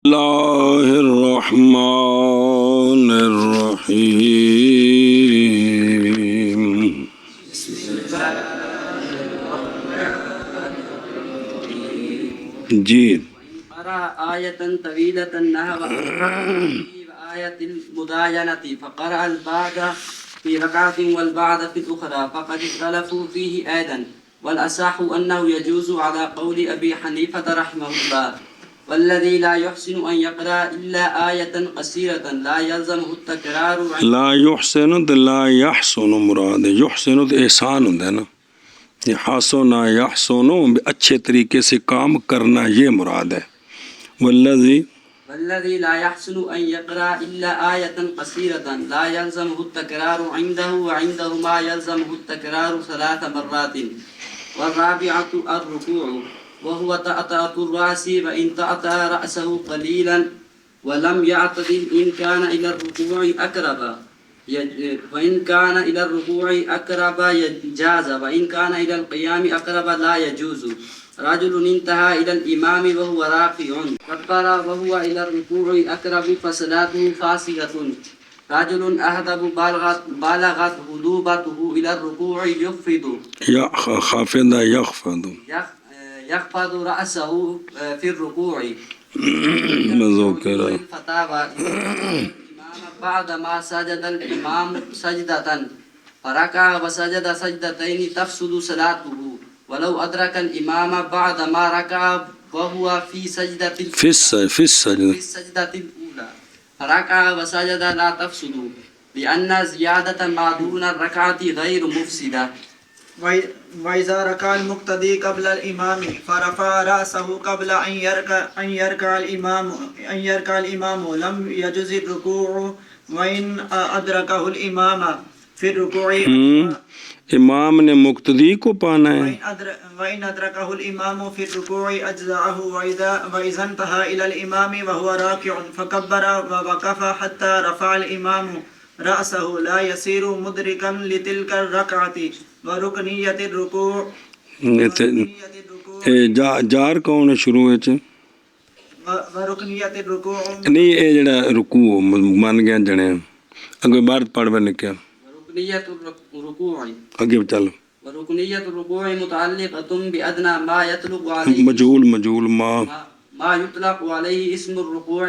اللہ الرحمن الرحیم جی قرأ آية طويلة نحو آية المداينة فقرأ البعض في ركعة والبعض في الأخرى فقد اختلفوا فيه أيضا والأصح أنه يجوز على قول أبي حنيفة رحمه الله والذي لا يحسن أن يقرأ إلا آية قصيرة لا يلزمه التكرار لا يحسن لا يحسن مراد ہے، يحسن تو احسان ہوتا ہے نا، یہ حسن يحسن اچھے طریقے سے کام کرنا یہ مراد ہے۔ والذي لا يحسن أن يقرأ إلا آية قصيرة لا يلزمه التكرار عنده وعندهما يلزمه التكرار 3 مرات والرابعة الركوع وهو تأتأة الرأس وإن تأتأ رأسه قليلا ولم يعتدل إن كان إلى الركوع أقرب وإن كان إلى الركوع أقرب جاز وإن كان إلى القيام أقرب لا يجوز رجل انتهى إلى الإمام وهو راكع كبر وهو إلى الركوع أقرب فصلاته فاسدة رجل أهدب بالغت غلوبته إلى الركوع يخفض يخفض رأسه في الركوع مذوکرہ الفتاوى بعدما سجد الإمام سجدة فركع وسجد سجدتين تفسد صلاته ولو أدرك الإمام بعدما ركع وهو في سجدة في السجدة الأولى فركع وسجد لا تفسد لأن زيادة ما دون الركعة غير مفسدة وإذا ركع المقتدي قبل الإمام فرفع رأسه قبل أن يركع الإمام لم يجز الركوع وإن أدركه الإمام في الركوع امام نے مقتدی کو پانا ہے، وإن أدركه الإمام في الركوع أجزأه وإذا انتهى إلى الإمام وهو راكع فكبر ووقف حتى رفع الإمام رأسه لا يصير مدركا لتلك الركعة وركنية الركوع جار کون ہے شروع وچ وركنية الركوع نہیں اے جڑا رکوع من گیا جنے اگے بار پڑھ بن کیا وركنية الركوع اگے چل وركنية الركوع متعلقة بأدنى ما يطلق عليه مجهول ما يطلق عليه اسم الركوع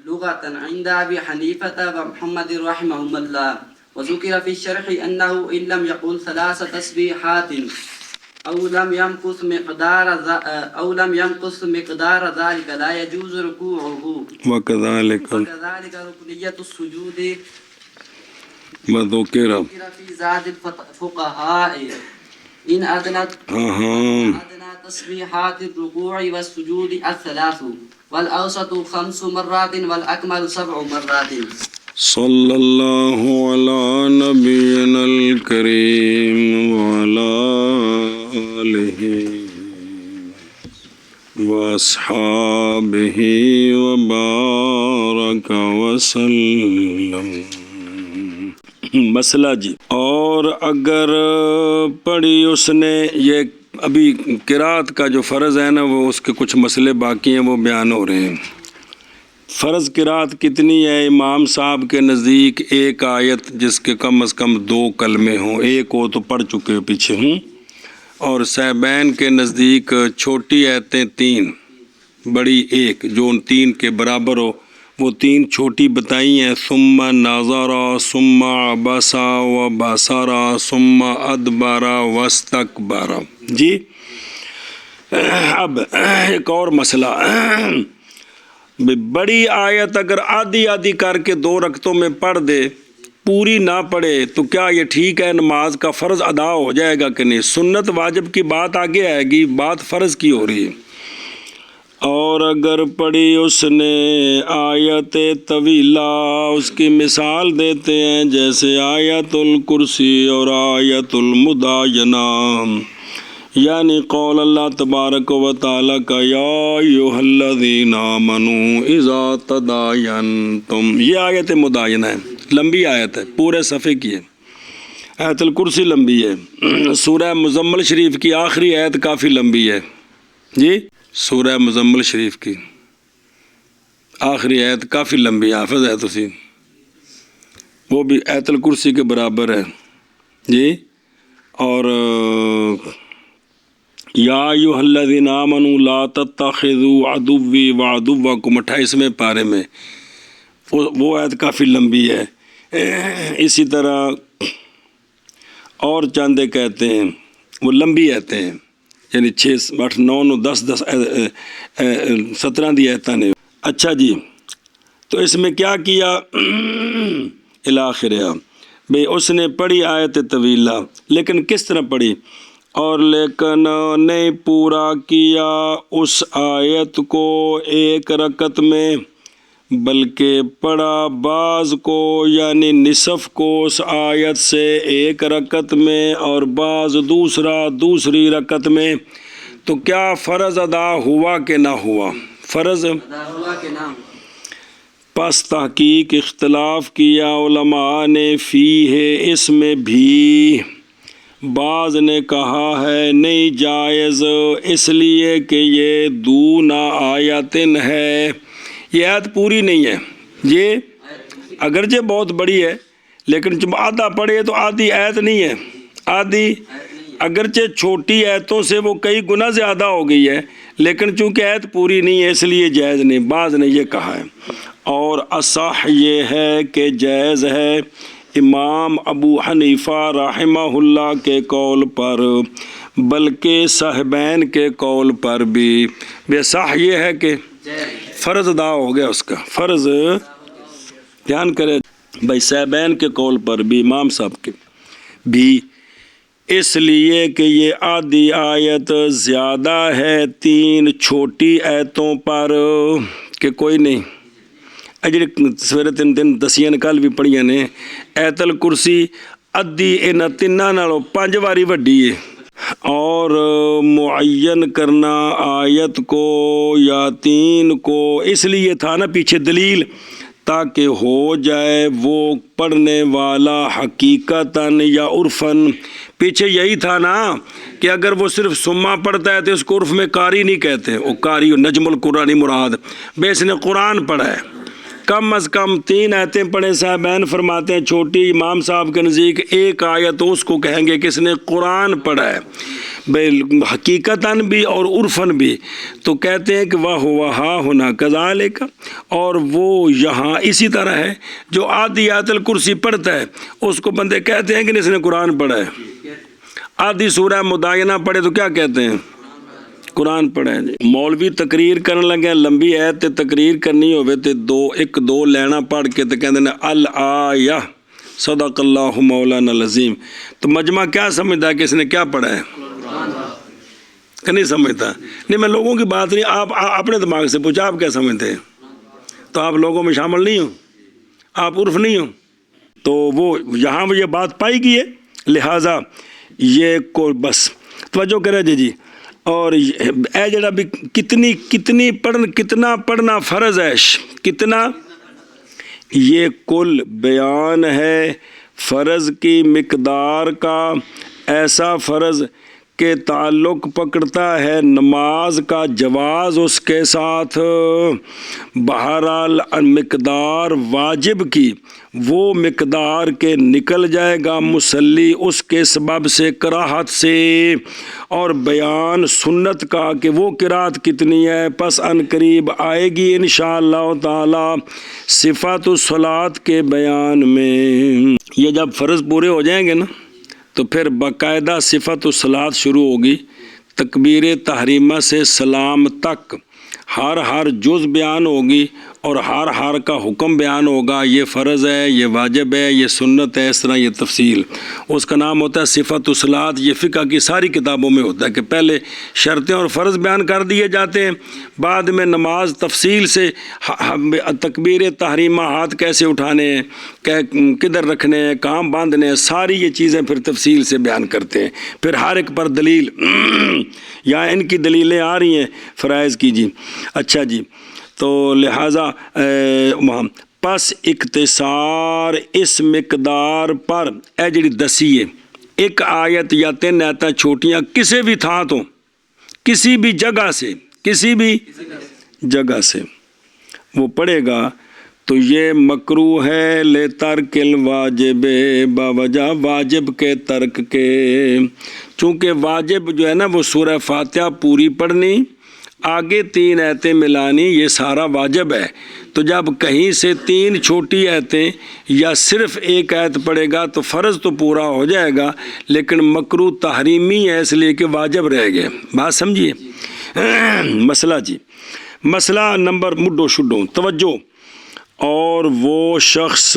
لغة عند أبي حنيفة ومحمد رحمهم الله وذكر في الشرح أنه إن لم يقل 3 تسبيحات أو لم ينقص مقدار ذلك لا يجوز ركوعه وكذلك ركنية السجود وذكر في زاد الفقهاء إن أدنى تسبيحات الركوع والسجود 3 والأوسط 5 مرات والأكمل 7 مرات صلی اللہ علی نبینا الکریم وعلی آلہ واصحابہ وبارک وسلم۔ مسئلہ جی، اور اگر پڑھی اس نے، یہ ابھی قرات کا جو فرض ہے نا وہ اس کے کچھ مسئلے باقی ہیں وہ بیان ہو رہے ہیں۔ فرض قرات کتنی ہے؟ امام صاحب کے نزدیک 1 آیت جس کے کم از کم 2 کلمے ہوں، 1 ہو تو پڑھ چکے پیچھے ہوں، اور صاحبین کے نزدیک چھوٹی آیتیں 3 بڑی 1 جو ان 3 کے برابر ہو، وہ 3 چھوٹی بتائی ہیں، ثم نظر ثم عبس وبصر ثم ادبر واستکبر۔ جی اب ایک اور مسئلہ، بڑی آیت اگر آدھی کر کے 2 رکعتوں میں پڑھ دے، پوری نہ پڑھے تو کیا یہ ٹھیک ہے؟ نماز کا فرض ادا ہو جائے گا کہ نہیں؟ سنت واجب کی بات آگے آئے گی، بات فرض کی ہو رہی ہے۔ اور اگر پڑھی اس نے آیت طویلہ، اس کی مثال دیتے ہیں جیسے آیت الکرسی اور آیت المداینہ، یعنی قول اللہ تبارک و تعالیٰ کا یا ایھا الذین آمنوا اذا تداینتم، یہ آیت مداینہ ہے، لمبی آیت ہے، پورے صفحے کی ہے۔ آیت الکرسی لمبی ہے، سورہ مزمل شریف کی آخری آیت کافی لمبی ہے جی، سورہ مزمل شریف کی آخری آیت کافی لمبی حافظ ہے تسی، وہ بھی آیت الکرسی کے برابر ہے جی. اور یا ایھا الذین آمنوا لا تتخذوا عدوی وعدوکم 28ویں پارے میں وہ آیت کافی لمبی ہے. اسی طرح اور چاندے کہتے ہیں وہ لمبی آیتیں ہیں، یعنی 6 8 9 10 17 دی آیتیں نے. اچھا جی، تو اس میں کیا کیا الاخرہ بھئی اس نے پڑھی آیت طویلہ، لیکن کس طرح پڑھی؟ اور لیکن نہیں پورا کیا اس آیت کو ایک رکعت میں، بلکہ پڑھا بعض کو یعنی نصف کو اس آیت سے ایک رکعت میں اور بعض دوسری رکعت میں. تو کیا فرض ادا ہوا کہ نہ ہوا؟ فرض ادا ہوا کہ نہ ہوا. پس تحقیق اختلاف کیا علماء نے فی ہے اس میں بھی. بعض نے کہا ہے نہیں جائز، اس لیے کہ یہ دون آیتن ہے، یہ آیت پوری نہیں ہے. یہ اگرچہ بہت بڑی ہے لیکن جب آدھا پڑھے تو آدھی آیت نہیں ہے، آدھی اگرچہ چھوٹی آیتوں سے وہ کئی گنا زیادہ ہو گئی ہے، لیکن چونکہ آیت پوری نہیں ہے اس لیے جائز نہیں. بعض نے یہ کہا ہے. اور اصح یہ ہے کہ جائز ہے امام ابو حنیفہ رحمہ اللہ کے قول پر، بلکہ صاحبین کے قول پر بھی. بے صح یہ ہے کہ فرض ادا ہو گیا، اس کا فرض دھیان کرے بھائی، صاحبین کے قول پر بھی، امام صاحب کے بھی، اس لیے کہ یہ آدھی آیت زیادہ ہے 3 چھوٹی آیتوں پر کہ کوئی نہیں. جی سویرے 3 دن دسیاں کل بھی پڑھیاں نے، آیت الکرسی ادھی انہاں تیناں نالوں 5 واری وڈی ہے. اور معین کرنا آیت کو یا 3 کو اس لیے تھا نا پیچھے دلیل، تاکہ ہو جائے وہ پڑھنے والا حقیقتاً یا عرفاً. پیچھے یہی تھا نا کہ اگر وہ صرف سما پڑھتا ہے تو اس کو عرف میں قاری نہیں کہتے، وہ قاری نجم القرآن مراد. بے اس نے قرآن پڑھا ہے، کم از کم 3 آیتیں پڑھے. صاحبین فرماتے ہیں چھوٹی، امام صاحب کے نزدیک 1 آیت اس کو کہیں گے کہ اس نے قرآن پڑھا ہے حقیقتاً بھی اور عرفاً بھی. تو کہتے ہیں کہ وہا ہونا کذالک، اور وہ یہاں اسی طرح ہے. جو آدھی آیت الکرسی پڑھتا ہے اس کو بندے کہتے ہیں کہ اس نے قرآن پڑھا ہے. آدھی سورہ مدائنہ پڑھے تو کیا کہتے ہیں؟ قرآن پڑھے. مولوی تقریر کرنے لگے لمبی آیت تے تقریر کرنی ہوئے تے 2 لینا پڑھ کے تے کہتے ہیں الآیہ صدق اللہ مولانا العظیم. تو مجمع کیا سمجھتا ہے کہ اس نے کیا پڑھا ہے؟ کہ نہیں سمجھتا؟ نہیں، میں لوگوں کی بات نہیں، آپ اپنے دماغ سے پوچھا آپ کیا سمجھتے ہیں؟ تو آپ لوگوں میں شامل نہیں ہو، آپ عرف نہیں ہو. تو وہ یہاں وہ یہ بات پائی گئی ہے، لہٰذا یہ کو بس توجہ کرے جی. اور اے جڑا بھی کتنا پڑھنا فرض ہے، کتنا، یہ کل بیان ہے فرض کی مقدار کا. ایسا فرض کہ تعلق پکڑتا ہے نماز کا جواز اس کے ساتھ. بہرحال مقدار واجب کی وہ مقدار کے نکل جائے گا مصلی اس کے سبب سے، کراہت سے. اور بیان سنت کا کہ وہ قرات کتنی ہے پس ان قریب آئے گی انشاءاللہ تعالی صفات الصلاۃ کے بیان میں. یہ جب فرض پورے ہو جائیں گے نا تو پھر باقاعدہ صفت الصلاۃ شروع ہوگی. تکبیر تحریمہ سے سلام تک ہر جز بیان ہوگی اور ہر کا حکم بیان ہوگا. یہ فرض ہے، یہ واجب ہے، یہ سنت ہے، اس طرح یہ تفصیل. اس کا نام ہوتا ہے صفت الصلاۃ. یہ فقہ کی ساری کتابوں میں ہوتا ہے کہ پہلے شرطیں اور فرض بیان کر دیے جاتے ہیں، بعد میں نماز تفصیل سے تکبیر تحریمہ، ہاتھ کیسے اٹھانے ہیں، کدھر رکھنے ہیں، کہاں باندھنے ہیں، ساری یہ چیزیں پھر تفصیل سے بیان کرتے ہیں. پھر ہر ایک پر دلیل یا ان کی دلیلیں آ رہی ہیں فرائض کی جی. اچھا جی، تو لہٰذا پس اختصار اس مقدار پر اے جڑی دسی ہے 1 آیت یا 3 آیتیں چھوٹیاں کسی بھی تھان تو، کسی بھی جگہ سے، کسی بھی جگہ سے وہ پڑھے گا تو یہ مکروہ ہے لے ترک الواجب، باوجہ واجب کے ترک کے، چونکہ واجب جو ہے نا وہ سورہ فاتحہ پوری پڑھنی، آگے 3 آیتیں ملانی، یہ سارا واجب ہے۔ تو جب کہیں سے 3 چھوٹی آیتیں یا صرف 1 آیت پڑھے گا تو فرض تو پورا ہو جائے گا، لیکن مکروہ تحریمی ہے اس لیے کہ واجب رہ گئے۔ بات سمجھیے۔ مسئلہ جی، مسئلہ نمبر مڈو شڈو توجہ، اور وہ شخص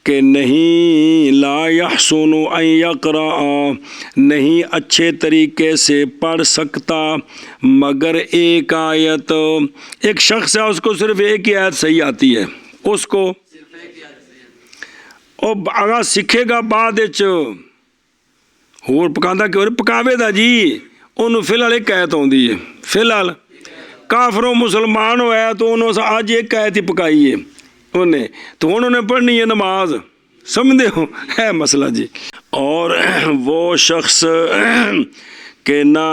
کہ نہیں لا یحسن ان یقرأ، نہیں اچھے طریقے سے پڑھ سکتا مگر 1 آیت، ایک شخص ہے اس کو صرف 1 ہی آیت صحیح آتی ہے، اس کو اور آگاہ سکھے گا بعد ہور پکاندہ کہ پکاوے دا جی انہوں فی الحال 1 آیت آتی ہے، فی الحال کافروں مسلمان ہویا تو انہوں سے آج 1 آیت ہی پکائی ہے انہیں، تو انہوں نے پڑھنی ہے نماز، سمجھے ہو ہے مسئلہ جی۔ اور وہ شخص کہ نہ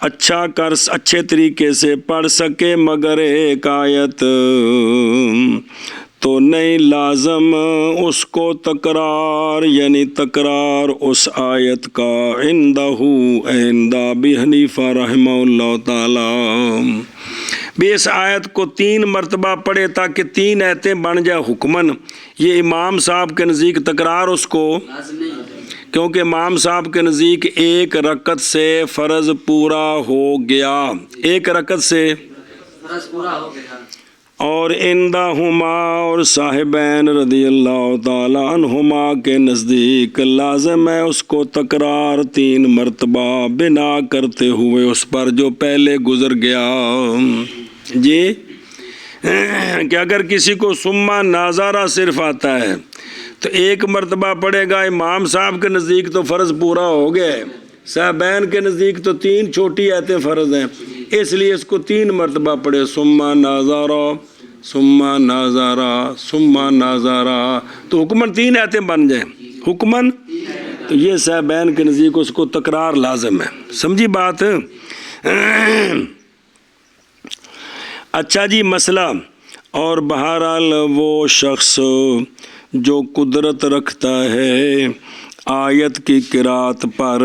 اچھے طریقے سے پڑھ سکے مگر 1 آیت، تو نہیں لازم اس کو تکرار، یعنی تکرار اس آیت کا، عند ابی حنیفہ رحمہ اللہ تعالی، بھی اس آیت کو 3 مرتبہ پڑھے تاکہ 3 آیتیں بن جائے حکمن۔ یہ امام صاحب کے نزدیک تکرار اس کو، کیونکہ امام صاحب کے نزدیک 1 رکعت سے فرض پورا ہو گیا، 1 رکعت سے فرض پورا ہو گیا۔ اور عندہما، اور صاحبین رضی اللہ تعالی عنہما کے نزدیک لازم ہے اس کو تکرار 3 مرتبہ بنا کرتے ہوئے اس پر جو پہلے گزر گیا جی۔ کہ اگر کسی کو سما ناظرہ صرف آتا ہے تو 1 مرتبہ پڑھے گا، امام صاحب کے نزدیک تو فرض پورا ہو گیا ہے، صاحبین کے نزدیک تو 3 چھوٹی آیتیں فرض ہیں، اس لیے اس کو 3 مرتبہ پڑھے، سما ناظرہ سما ناظرہ سما ناظرہ، تو حکمن 3 آیتیں بن جائیں، حکمن۔ تو یہ صاحبین کے نزدیک اس کو تکرار لازم ہے، سمجھی بات۔ اچھا جی مسئلہ، اور بہرحال وہ شخص جو قدرت رکھتا ہے آیت کی قرات پر،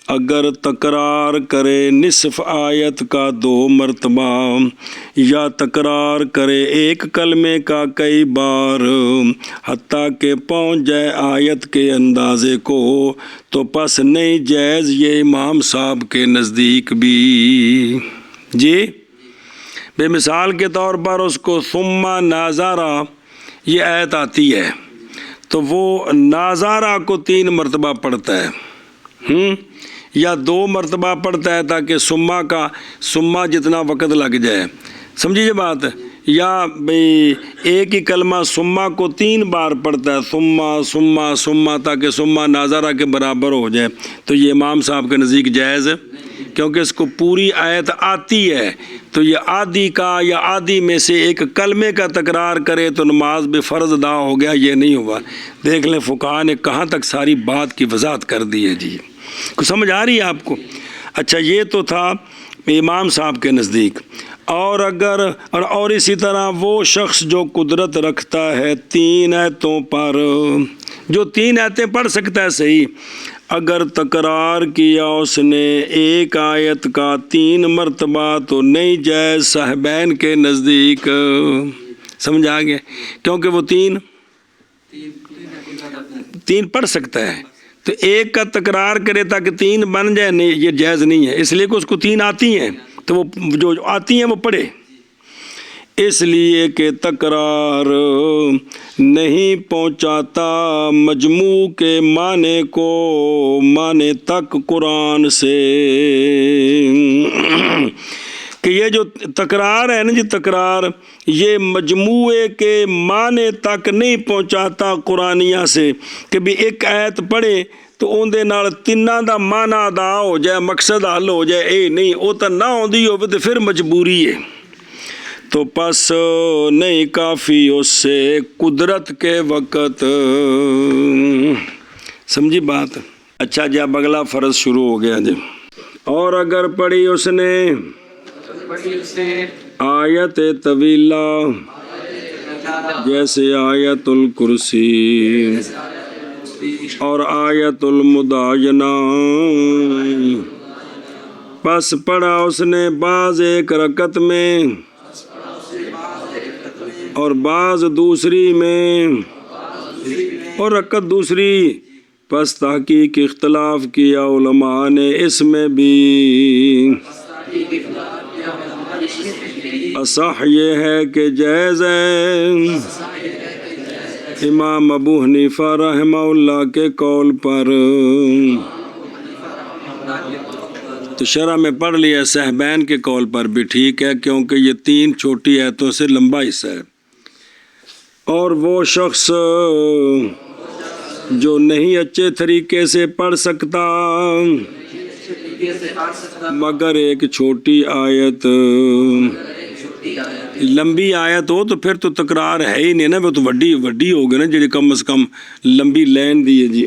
اگر تکرار کرے نصف آیت کا 2 مرتبہ، یا تکرار کرے 1 کلمے کا کئی بار حتیٰ کہ پہنچ جائے آیت کے اندازے کو، تو پس نہیں جائز یہ امام صاحب کے نزدیک بھی جی۔ بے مثال کے طور پر اس کو ثم ناظرہ یہ آیت آتی ہے تو وہ ناظرہ کو 3 مرتبہ پڑھتا ہے، یا 2 مرتبہ پڑھتا ہے تاکہ سما جتنا وقت لگ جائے، سمجھیے بات، یا بھئی 1 ہی کلمہ سما کو 3 بار پڑھتا ہے، سما تاکہ سما ناظرہ کے برابر ہو جائے، تو یہ امام صاحب کے نزدیک جائز ہے، کیونکہ اس کو پوری آیت آتی ہے، تو یہ آدھی کا یا آدھی میں سے 1 کلمے کا تکرار کرے تو نماز بے فرض ادا ہو گیا، یہ نہیں ہوا۔ دیکھ لیں فقہا نے کہاں تک ساری بات کی وضاحت کر دی ہے جی، کچھ سمجھ آ رہی ہے آپ کو؟ اچھا یہ تو تھا امام صاحب کے نزدیک۔ اور اگر اور اسی طرح وہ شخص جو قدرت رکھتا ہے 3 آیتوں پر، جو 3 آیتیں پڑھ سکتا ہے صحیح، اگر تکرار کیا اس نے 1 آیت کا 3 مرتبہ تو نہیں جائز صاحبین کے نزدیک، سمجھ آ گیا، کیونکہ وہ 3 پڑھ سکتا ہے، تو 1 کا تکرار کرے تاکہ 3 بن جائے، نہیں یہ جائز نہیں ہے، اس لیے کہ اس کو 3 آتی ہیں تو وہ جو آتی ہیں وہ پڑھے، اس لیے کہ تکرار نہیں پہنچاتا مجموع کے معنی کو، معنی تک قرآن سے، کہ یہ جو تکرار ہے نا جی، تکرار یہ مجموعے کے معنی تک نہیں پہنچاتا قرآنیہ سے، کہ بھی 1 آیت پڑھے تو اندے نال 3 دا معنی ادا ہو جائے، مقصد حل ہو جائے، اے نہیں وہ تو نہ ہوندی ہو تو پھر مجبوری ہے، تو پس نہیں کافی اس سے قدرت کے وقت، سمجھی بات۔ اچھا جی اب اگلا فرض شروع ہو گیا جی۔ اور اگر پڑھی اس نے آیت طویلہ جیسے آیت الکرسی اور آیت المداینہ، پس پڑھا اس نے بعض ایک رکعت میں اور بعض دوسری میں، اور رکعت دوسری، پس تحقیق اختلاف کیا علماء نے اس میں بھی۔ اصح یہ ہے کہ جائز ہے، امام ابو حنیفہ رحمہ اللہ کے قول پر۔ تو شرح میں پڑھ لیا صحبین کے قول پر بھی ٹھیک ہے، کیونکہ یہ 3 چھوٹی آیتوں سے لمبا حصہ ہے۔ اور وہ شخص جو نہیں اچھے طریقے سے پڑھ سکتا مگر ایک چھوٹی آیت، لمبی آیت ہو تو پھر تو تکرار ہے ہی نہیں نا، وہ تو وڈی ہو گئی نا جی، کم از کم لمبی لین دی ہے جی۔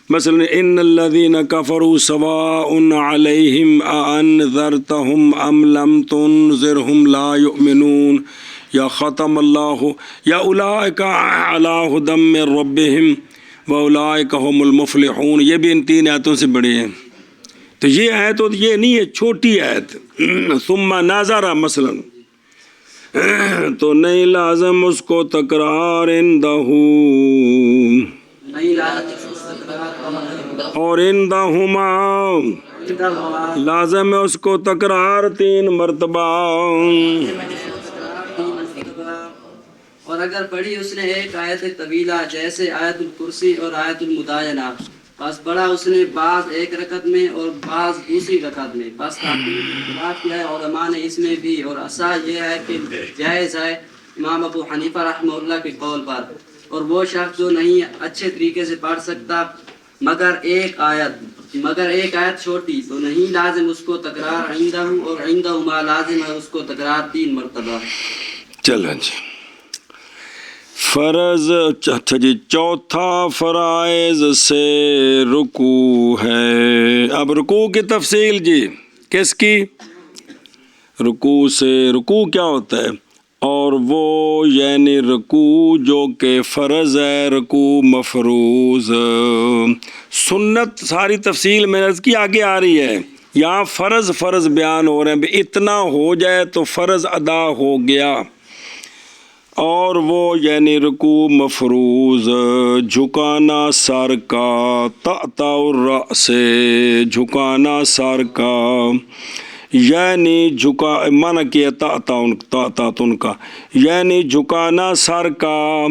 مثلا ان الذین کفروا سواء علیہم اانذرتہم ام لم تنذرہم لا یؤمنون، یا ختم اللہ، یا اولئک علی ھدی من ربہم واولئک ھم المفلحون، یہ بھی ان 3 آیتوں سے بڑے ہیں۔ تو یہ آیت تو یہ نہیں ہے، چھوٹی آیت۔ ثم ناظر مثلا تو نہیں لازم اس کو تکرار عندہ، اور عندہما لازم ہے اس کو تکرار 3 مرتبہ۔ اور اگر پڑھی اس نے ایک آیت طویلہ جیسے آیت الکرسی اور آیت المداینہ، بس پڑھا اس نے بعض ایک رکعت میں اور بعض دوسری رکعت میں، بس اختلاف کیا ہے علماء نے اس میں بھی، اور اصح یہ ہے کہ جائز ہے امام ابو حنیفہ رحمہ اللہ کے قول پر۔ اور وہ شخص جو نہیں اچھے طریقے سے پڑھ سکتا مگر ایک آیت چھوٹی، تو نہیں لازم اس کو تکرار عندہ، اور عندہما لازم ہے اس کو تکرار 3 مرتبہ۔ چلیں جی، فرض اچھا جی، چوتھا فرائض سے رکوع ہے۔ اب رکوع کی تفصیل جی، کس کی؟ رکوع سے، رکوع کیا ہوتا ہے؟ اور وہ یعنی رکوع جو کہ فرض ہے، رکوع مفروض، سنت ساری تفصیل میں عرض کی آگے آ رہی ہے، یہاں فرض بیان ہو رہے ہیں، اتنا ہو جائے تو فرض ادا ہو گیا۔ اور وہ یعنی رکوع مفروض، جھکانا سر کا، تأتأ الرأس، جھکانا سر کا، یعنی معنی کیا تأتأ کا، یعنی جھکانا سر کا۔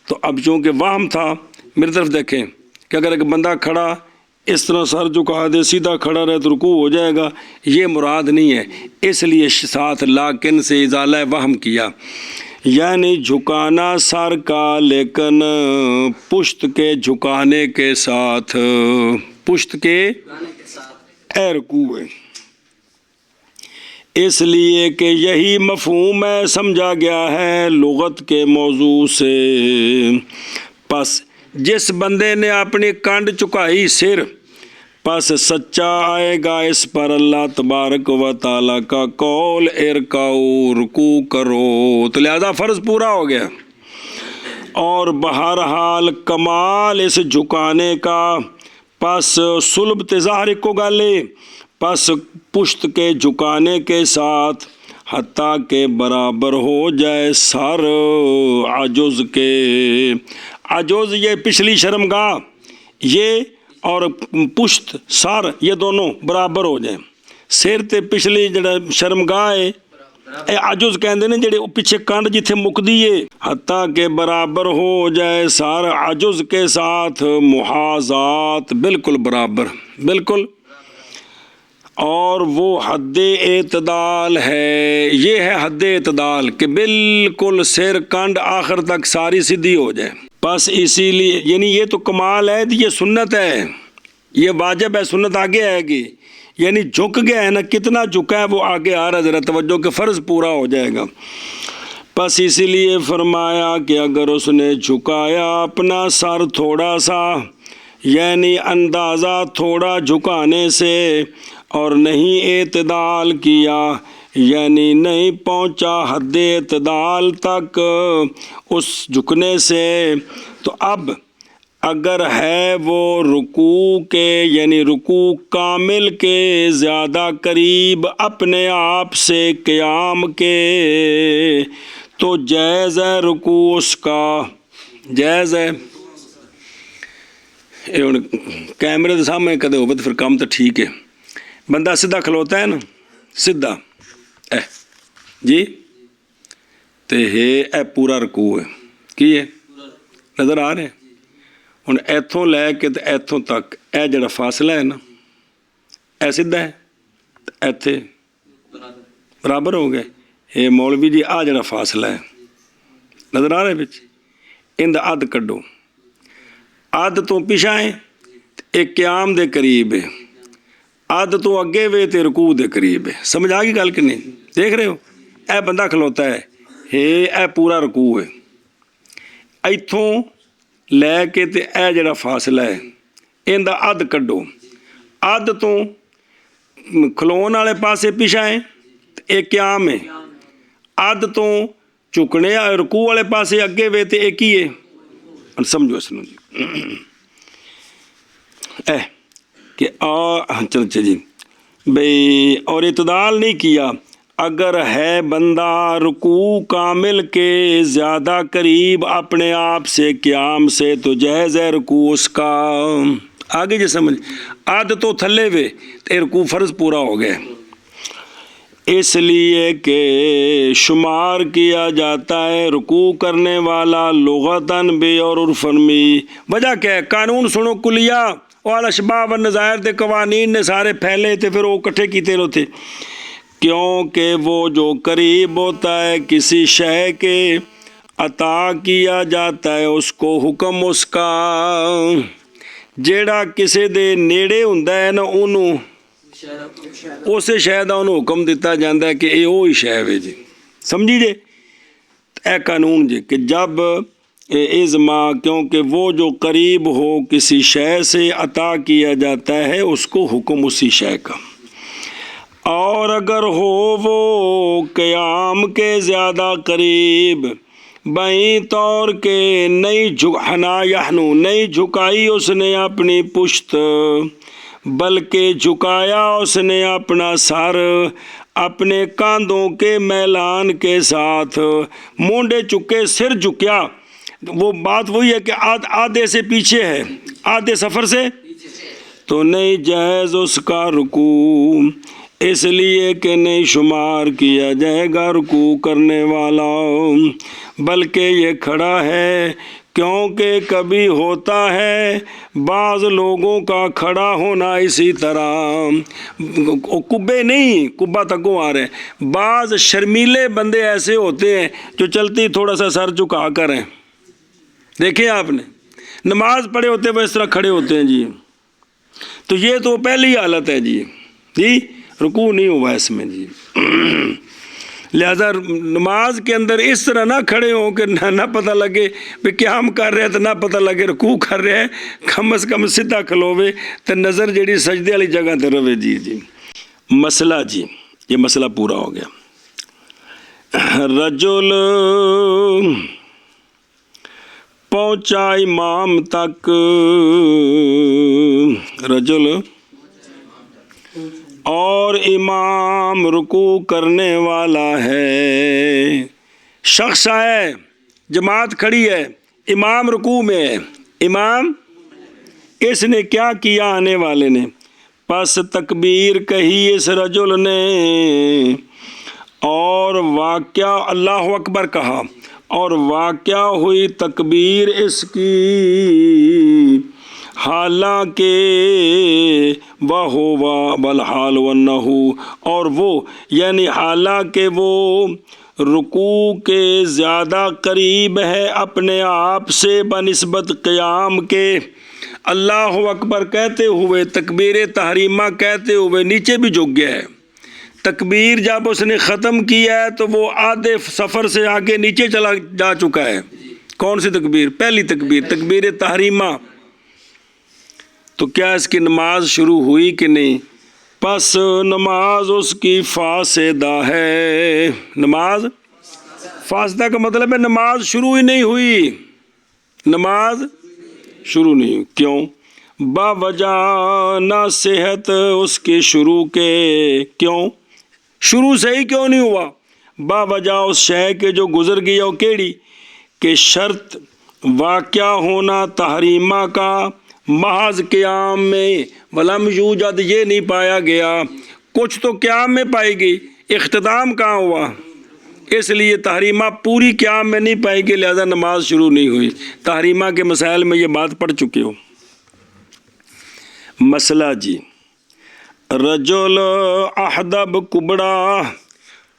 تو اب چونکہ وہم تھا، میری طرف دیکھیں کہ اگر ایک بندہ کھڑا اس طرح سر جھکا دے، سیدھا کھڑا رہے تو رکوع ہو جائے گا، یہ مراد نہیں ہے، اس لیے ساتھ لاکن سے ازالہ وہم کیا، یعنی جھکانا سر کا لیکن پشت کے جھکانے کے ساتھ، پشت کے اے رکوع ہے، اس لیے کہ یہی مفہوم ہے، سمجھا گیا ہے لغت کے موضوع سے۔ پس جس بندے نے اپنی کانڈ چکائی سر، پس سچا آئے گا اس پر اللہ تبارک و تعالیٰ کا قول ارکعوا، رکوع کرو، تو لہذا فرض پورا ہو گیا۔ اور بہرحال کمال اس جھکانے کا، پس سلب تظاہر کو گالے، پس پشت کے جھکانے کے ساتھ حتیٰ کہ برابر ہو جائے سر عجز کے، عجز یہ پچھلی شرمگاہ، یہ اور پشت سر یہ دونوں برابر ہو جائیں، سر تے پچھلی جڑا شرمگاہ ہے اے عجز کہندے نے، جڑے پیچھے کنڈ جتھے مکدی ہے، حتیٰ کہ برابر ہو جائے سر عجز کے ساتھ، محاذات بالکل برابر، بالکل۔ اور وہ حد اعتدال ہے، یہ ہے حد اعتدال کہ بالکل سر کنڈ آخر تک ساری سیدھی ہو جائے۔ بس اسی لیے یعنی یہ تو کمال ہے، یہ سنت ہے، یہ واجب ہے، سنت آگے آئے گی، یعنی جھک گیا ہے نا، کتنا جھکا ہے وہ آگے آ رہا ہے، ذرا توجہ کہ فرض پورا ہو جائے گا۔ بس اسی لیے فرمایا کہ اگر اس نے جھکایا اپنا سر تھوڑا سا، یعنی اندازہ تھوڑا جھکانے سے، اور نہیں اعتدال کیا، یعنی نہیں پہنچا حد اعتدال تک اس جھکنے سے. تو اب اگر ہے وہ رکوع کے یعنی رکوع کامل کے زیادہ قریب اپنے آپ سے قیام کے تو جائز ہے رکوع اس کا. جائز ہے. یہ ہن کیمرے دے سامنے کدے ہوے تو پھر کام تو ٹھیک ہے. بندہ سیدھا کھلوتا ہے نا سیدھا اے جی تے اے پورا رکوع ہے. کی ہے نظر آ رہا ہے. ہن ایتھوں لے کے تے ایتھوں تک اے جڑا فاصلہ ہے نا اے سیدھا ہے ایتھے برابر ہو گئے. یہ مولوی جی آ جڑا فاصلہ ہے نظر آ رہا ہے بچ اندہ اد کڈو. اد تو پیچھے ایک قیام دے قریب ہے. اد تو اگے وے تے رکوع دے قریب ہے. سمجھ آ گئی گل کہ نہیں؟ دیکھ رہے ہو اے بندہ کھلوتا ہے اے پورا رکوع ہے. ایتھوں لے کے تے اے جڑا فاصلہ ہے اندہ اد کڈو. اد تو کھلون والے پاسے پیچھے ہے ایک قیام ہے. اد تو چکنے رکوع والے پاسے اگے وے تے ایک ہی ہے. سمجھو اس نو اے کہ چل جی بھئی اور اعتدال نہیں کیا. اگر ہے بندہ رکوع کامل کے زیادہ قریب اپنے آپ سے قیام سے تو جائز ہے رکوع اس کا. آگے جی سمجھ آدھ تو تھلے وے تے رکوع فرض پورا ہو گئے. اس لیے کہ شمار کیا جاتا ہے رکوع کرنے والا لغتاً بھی اور عرفاً بھی. وجہ کیا ہے؟ قانون سنو کلیہ والاشباہ والنظائر دے قوانین نے سارے پھیلے تھے پھر وہ کٹھے کیتے رہتے. کیونکہ وہ جو قریب ہوتا ہے کسی شے کے عطا کیا جاتا ہے اس کو حکم اس کا. جیڑا کسی دے نیڑے ہوندا ہے نا انہوں اسے شے دا انہوں حکم دیتا جاندہ ہے کہ اے وہی شے ہے جی. سمجھی جے اے قانون جی کہ جب ازما کیونکہ وہ جو قریب ہو کسی شے سے عطا کیا جاتا ہے اس کو حکم اسی شے کا. اور اگر ہو وہ قیام کے زیادہ قریب بائیں طور کے نہیں جھکائی اس نے اپنی پشت بلکہ جھکایا اس نے اپنا سر اپنے کاندھوں کے میلان کے ساتھ. مونڈے چکے سر جھکیا. وہ بات وہی ہے کہ آدھے سے پیچھے ہے آدھے سفر سے تو نہیں جائز اس کا رکوع. اس لیے کہ نہیں شمار کیا جائے گا رکوع کرنے والا بلکہ یہ کھڑا ہے. کیونکہ کبھی ہوتا ہے بعض لوگوں کا کھڑا ہونا اسی طرح کبے نہیں کبا تکوں آ رہے ہیں. بعض شرمیلے بندے ایسے ہوتے ہیں جو چلتی تھوڑا سا سر جھکا کر ہیں. دیکھیں آپ نے نماز پڑھے ہوتے وہ اس طرح کھڑے ہوتے ہیں جی. تو یہ تو پہلی حالت ہے جی رکوع نہیں ہوا اس میں جی. لہذا نماز کے اندر اس طرح نہ کھڑے ہوں کہ نہ پتہ لگے کہ قیام کر رہے ہیں تو نہ پتہ لگے رکوع کر رہے ہیں. کم از کم سیدھا کھلوے تو نظر جیڑی سجدے والی جگہ تے رہے جی. مسئلہ جی یہ مسئلہ پورا ہو گیا. رجل پہنچا امام تک رجل اور امام رکوع کرنے والا ہے. شخص ہے جماعت کھڑی ہے امام رکوع میں ہے. امام اس نے کیا کیا آنے والے نے پس تکبیر کہی اس رجل نے اور واقعہ اللہ اکبر کہا اور واقعہ ہوئی تکبیر اس کی حالانکہ وَهُوَ بَالْحَالُ وَالنَّهُ اور وہ یعنی حالانکہ وہ رکوع کے زیادہ قریب ہے اپنے آپ سے بنسبت قیام کے. اللہ اکبر کہتے ہوئے تکبیر تحریمہ کہتے ہوئے نیچے بھی جھک گیا ہے. تکبیر جب اس نے ختم کیا ہے تو وہ آدھے سفر سے آگے نیچے چلا جا چکا ہے. کون سی تکبیر؟ پہلی تکبیر تکبیر تحریمہ. تو کیا اس کی نماز شروع ہوئی کہ نہیں؟ پس نماز اس کی فاسدہ ہے. نماز فاسدہ کا مطلب ہے نماز شروع ہی نہیں ہوئی. نماز شروع نہیں ہوئی. کیوں؟ باوجہ نہ صحت اس کی شروع کے. کیوں شروع سے ہی کیوں نہیں ہوا؟ باوجہ اس شے کے جو گزر گئی اور کیڑی کہ شرط واقعہ ہونا تحریمہ کا محض قیام میں. ولم یوجد یہ نہیں پایا گیا. کچھ تو قیام میں پائی گئی، اختتام کہاں ہوا؟ اس لیے تحریمہ پوری قیام میں نہیں پائی گئی، لہذا نماز شروع نہیں ہوئی. تحریمہ کے مسائل میں یہ بات پڑھ چکے ہو. مسئلہ جی، رجل احدب کبڑا.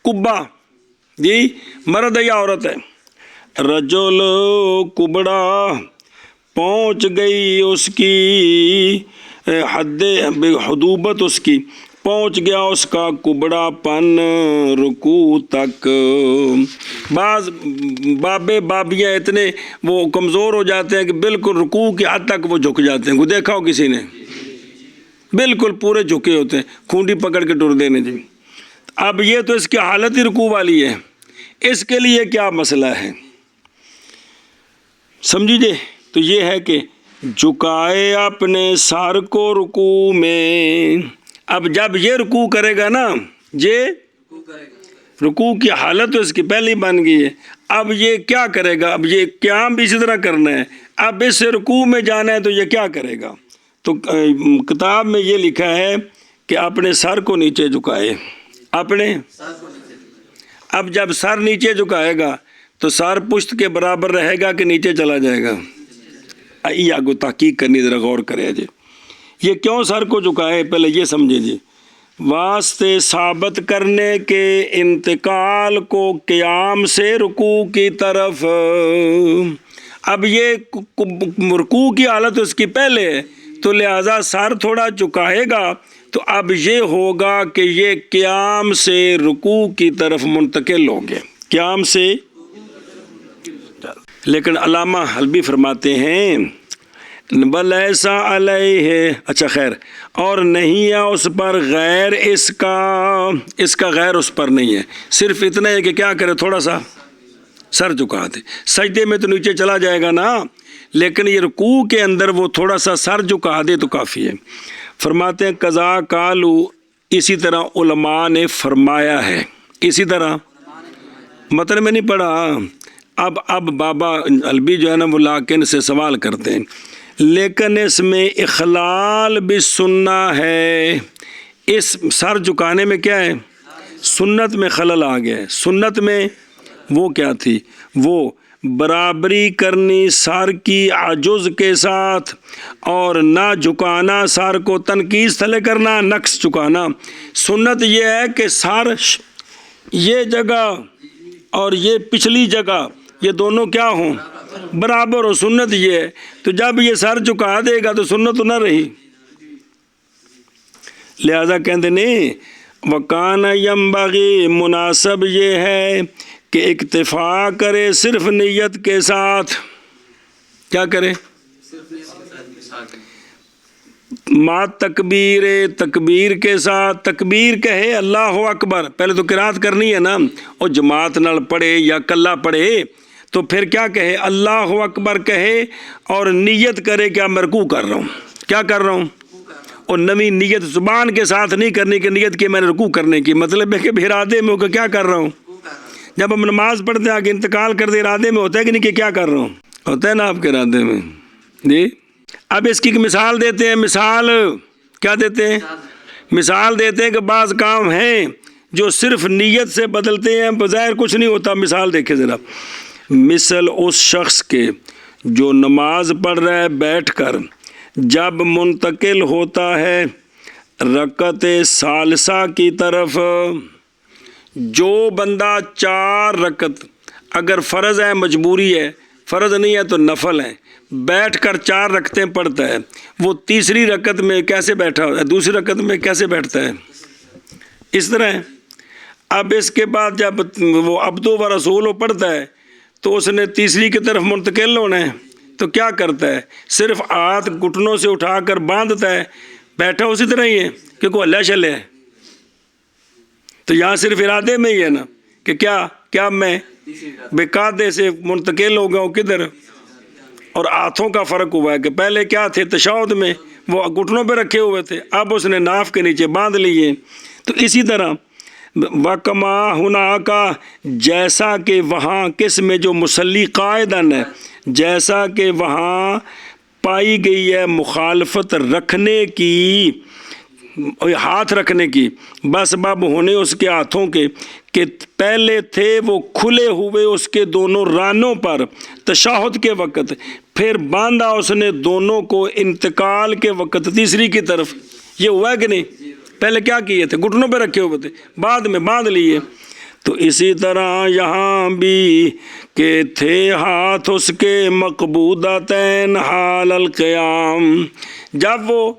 کبا جی مرد ہے یا عورت ہے؟ رجل کبڑا پہنچ گئی اس کی حد حدوبت، اس کی پہنچ گیا اس کا کبڑا پن رکوع تک. بعض بابے بابیاں اتنے وہ کمزور ہو جاتے ہیں کہ بالکل رکوع کی حد تک وہ جھک جاتے ہیں. کو دیکھا ہو کسی نے؟ بالکل پورے جھکے ہوتے ہیں، کھونڈی پکڑ کے ٹر دینے. جی اب یہ تو اس کی حالت ہی رکوع والی ہے. اس کے لیے کیا مسئلہ ہے سمجھیے؟ تو یہ ہے کہ جھکائے اپنے سر کو رکوع میں. اب جب یہ رکوع کرے گا نا، یہ رکوع کی حالت تو اس کی پہلے ہی بن گئی ہے. اب یہ کیا کرے گا؟ اب یہ قیام بھی اسی طرح کرنا ہے. اب اس سے رکوع میں جانا ہے تو یہ کیا کرے گا؟ تو کتاب میں یہ لکھا ہے کہ اپنے سر کو نیچے جھکائے. اپنے اب جب سر نیچے جھکائے گا تو سر پشت کے برابر رہے گا کہ نیچے چلا جائے گا؟ یہ آگے تحقیق کرنی، ذرا غور کرے جی. یہ کیوں سر کو جھکائے پہلے یہ سمجھے جی. واسطے ثابت کرنے کے انتقال کو قیام سے رکوع کی طرف. اب یہ رکوع کی حالت اس کی پہلے ہے تو لہٰذا سر تھوڑا جھکائے گا تو اب یہ ہوگا کہ یہ قیام سے رکوع کی طرف منتقل ہو گئے، قیام سے. لیکن علامہ حلبی فرماتے ہیں وَلَيْسَ عَلَيْهِ، اچھا خیر، اور نہیں ہے اس پر غیر اس کا غیر اس پر نہیں ہے. صرف اتنا ہے کہ کیا کرے، تھوڑا سا سر جھکا دے. سجدے میں تو نیچے چلا جائے گا نا، لیکن یہ رکوع کے اندر وہ تھوڑا سا سر جھکا دے تو کافی ہے. فرماتے ہیں قضا کالو، اسی طرح علماء نے فرمایا ہے. اسی طرح مطلب میں نہیں پڑھا. اب بابا البی جو ہے نا وہ لاکن سے سوال کرتے ہیں، لیکن اس میں اخلال بھی سننا ہے. اس سر جھکانے میں کیا ہے؟ سنت میں خلل آ گیا ہے. سنت میں وہ کیا تھی؟ وہ برابری کرنی سر کی عجز کے ساتھ، اور نہ جھکانا سر کو تنکیس تھلے کرنا، نقص جھکانا. سنت یہ ہے کہ سر یہ جگہ اور یہ پچھلی جگہ یہ دونوں کیا ہوں؟ برابر ہو. سنت یہ ہے. تو جب یہ سر جھکا دے گا تو سنت تو نہ رہی. لہذا کہتے نہیں وکان ینبغی، مناسب یہ ہے کہ اکتفا کرے صرف نیت کے ساتھ. کیا کرے؟ ما تکبیر، تکبیر کے ساتھ. تکبیر کہے اللہ اکبر، پہلے تو قرات کرنی ہے نا، اور جماعت نال پڑھے یا کلا پڑھے تو پھر کیا کہے؟ اللہ اکبر کہے اور نیت کرے کہ میں رکوع کر رہا ہوں. کیا کر رہا ہوں؟ اور نوی نیت زبان کے ساتھ نہیں کرنی کہ نیت کی میں نے رکوع کرنے کی. مطلب ہے کہ ارادے میں ہو کہ کیا کر رہا ہوں. جب ہم نماز پڑھتے ہیں آگے انتقال کر دے، ارادے میں ہوتا ہے کہ نہیں کہ کیا کر رہا ہوں؟ ہوتا ہے نا آپ کے ارادے میں جی. اب اس کی مثال دیتے ہیں. مثال کیا دیتے ہیں؟ مثال دیتے ہیں کہ بعض کام ہیں جو صرف نیت سے بدلتے ہیں، بظاہر کچھ نہیں ہوتا. مثال دیکھیں ذرا. مثل اس شخص کے جو نماز پڑھ رہا ہے بیٹھ کر، جب منتقل ہوتا ہے رکعت ثالثہ کی طرف. جو بندہ 4 رکعت، اگر فرض ہے مجبوری ہے، فرض نہیں ہے تو نفل ہے، بیٹھ کر 4 رکعتیں پڑھتا ہے، وہ تیسری رکعت میں کیسے بیٹھا ہوتا ہے؟ دوسری رکعت میں کیسے بیٹھتا ہے؟ اس طرح ہے. اب اس کے بعد جب وہ عبدو و رسول پڑھتا ہے تو اس نے تیسری کی طرف منتقل ہونا ہے، تو کیا کرتا ہے؟ صرف ہاتھ گھٹنوں سے اٹھا کر باندھتا ہے، بیٹھا اسی طرح ہی ہے کہ کوئی ہلا شلے ہے. تو یہاں صرف ارادے میں ہی ہے نا کہ کیا میں بے قاعدے سے منتقل ہو گیا ہوں کدھر. اور ہاتھوں کا فرق ہوا ہے کہ پہلے کیا تھے تشہد میں وہ گھٹنوں پہ رکھے ہوئے تھے, اب اس نے ناف کے نیچے باندھ لیے. تو اسی طرح وَكَمَا هُنَاكَ جیسا کہ وہاں کس میں جو مسلی قائدن ہے, جیسا کہ وہاں پائی گئی ہے مخالفت رکھنے کی, ہاتھ رکھنے کی, بس باب ہونے اس کے ہاتھوں کے کہ پہلے تھے وہ کھلے ہوئے اس کے دونوں رانوں پر تشہد کے وقت, پھر باندھا اس نے دونوں کو انتقال کے وقت تیسری کی طرف. یہ ہوا ہے کہ نہیں؟ پہلے کیا کیے تھے؟ گھٹنوں پہ رکھے ہوئے تھے, بعد میں باندھ لیے. تو اسی طرح یہاں بھی کہ تھے ہاتھ اس کے مقبوضتین حال القیام, جب وہ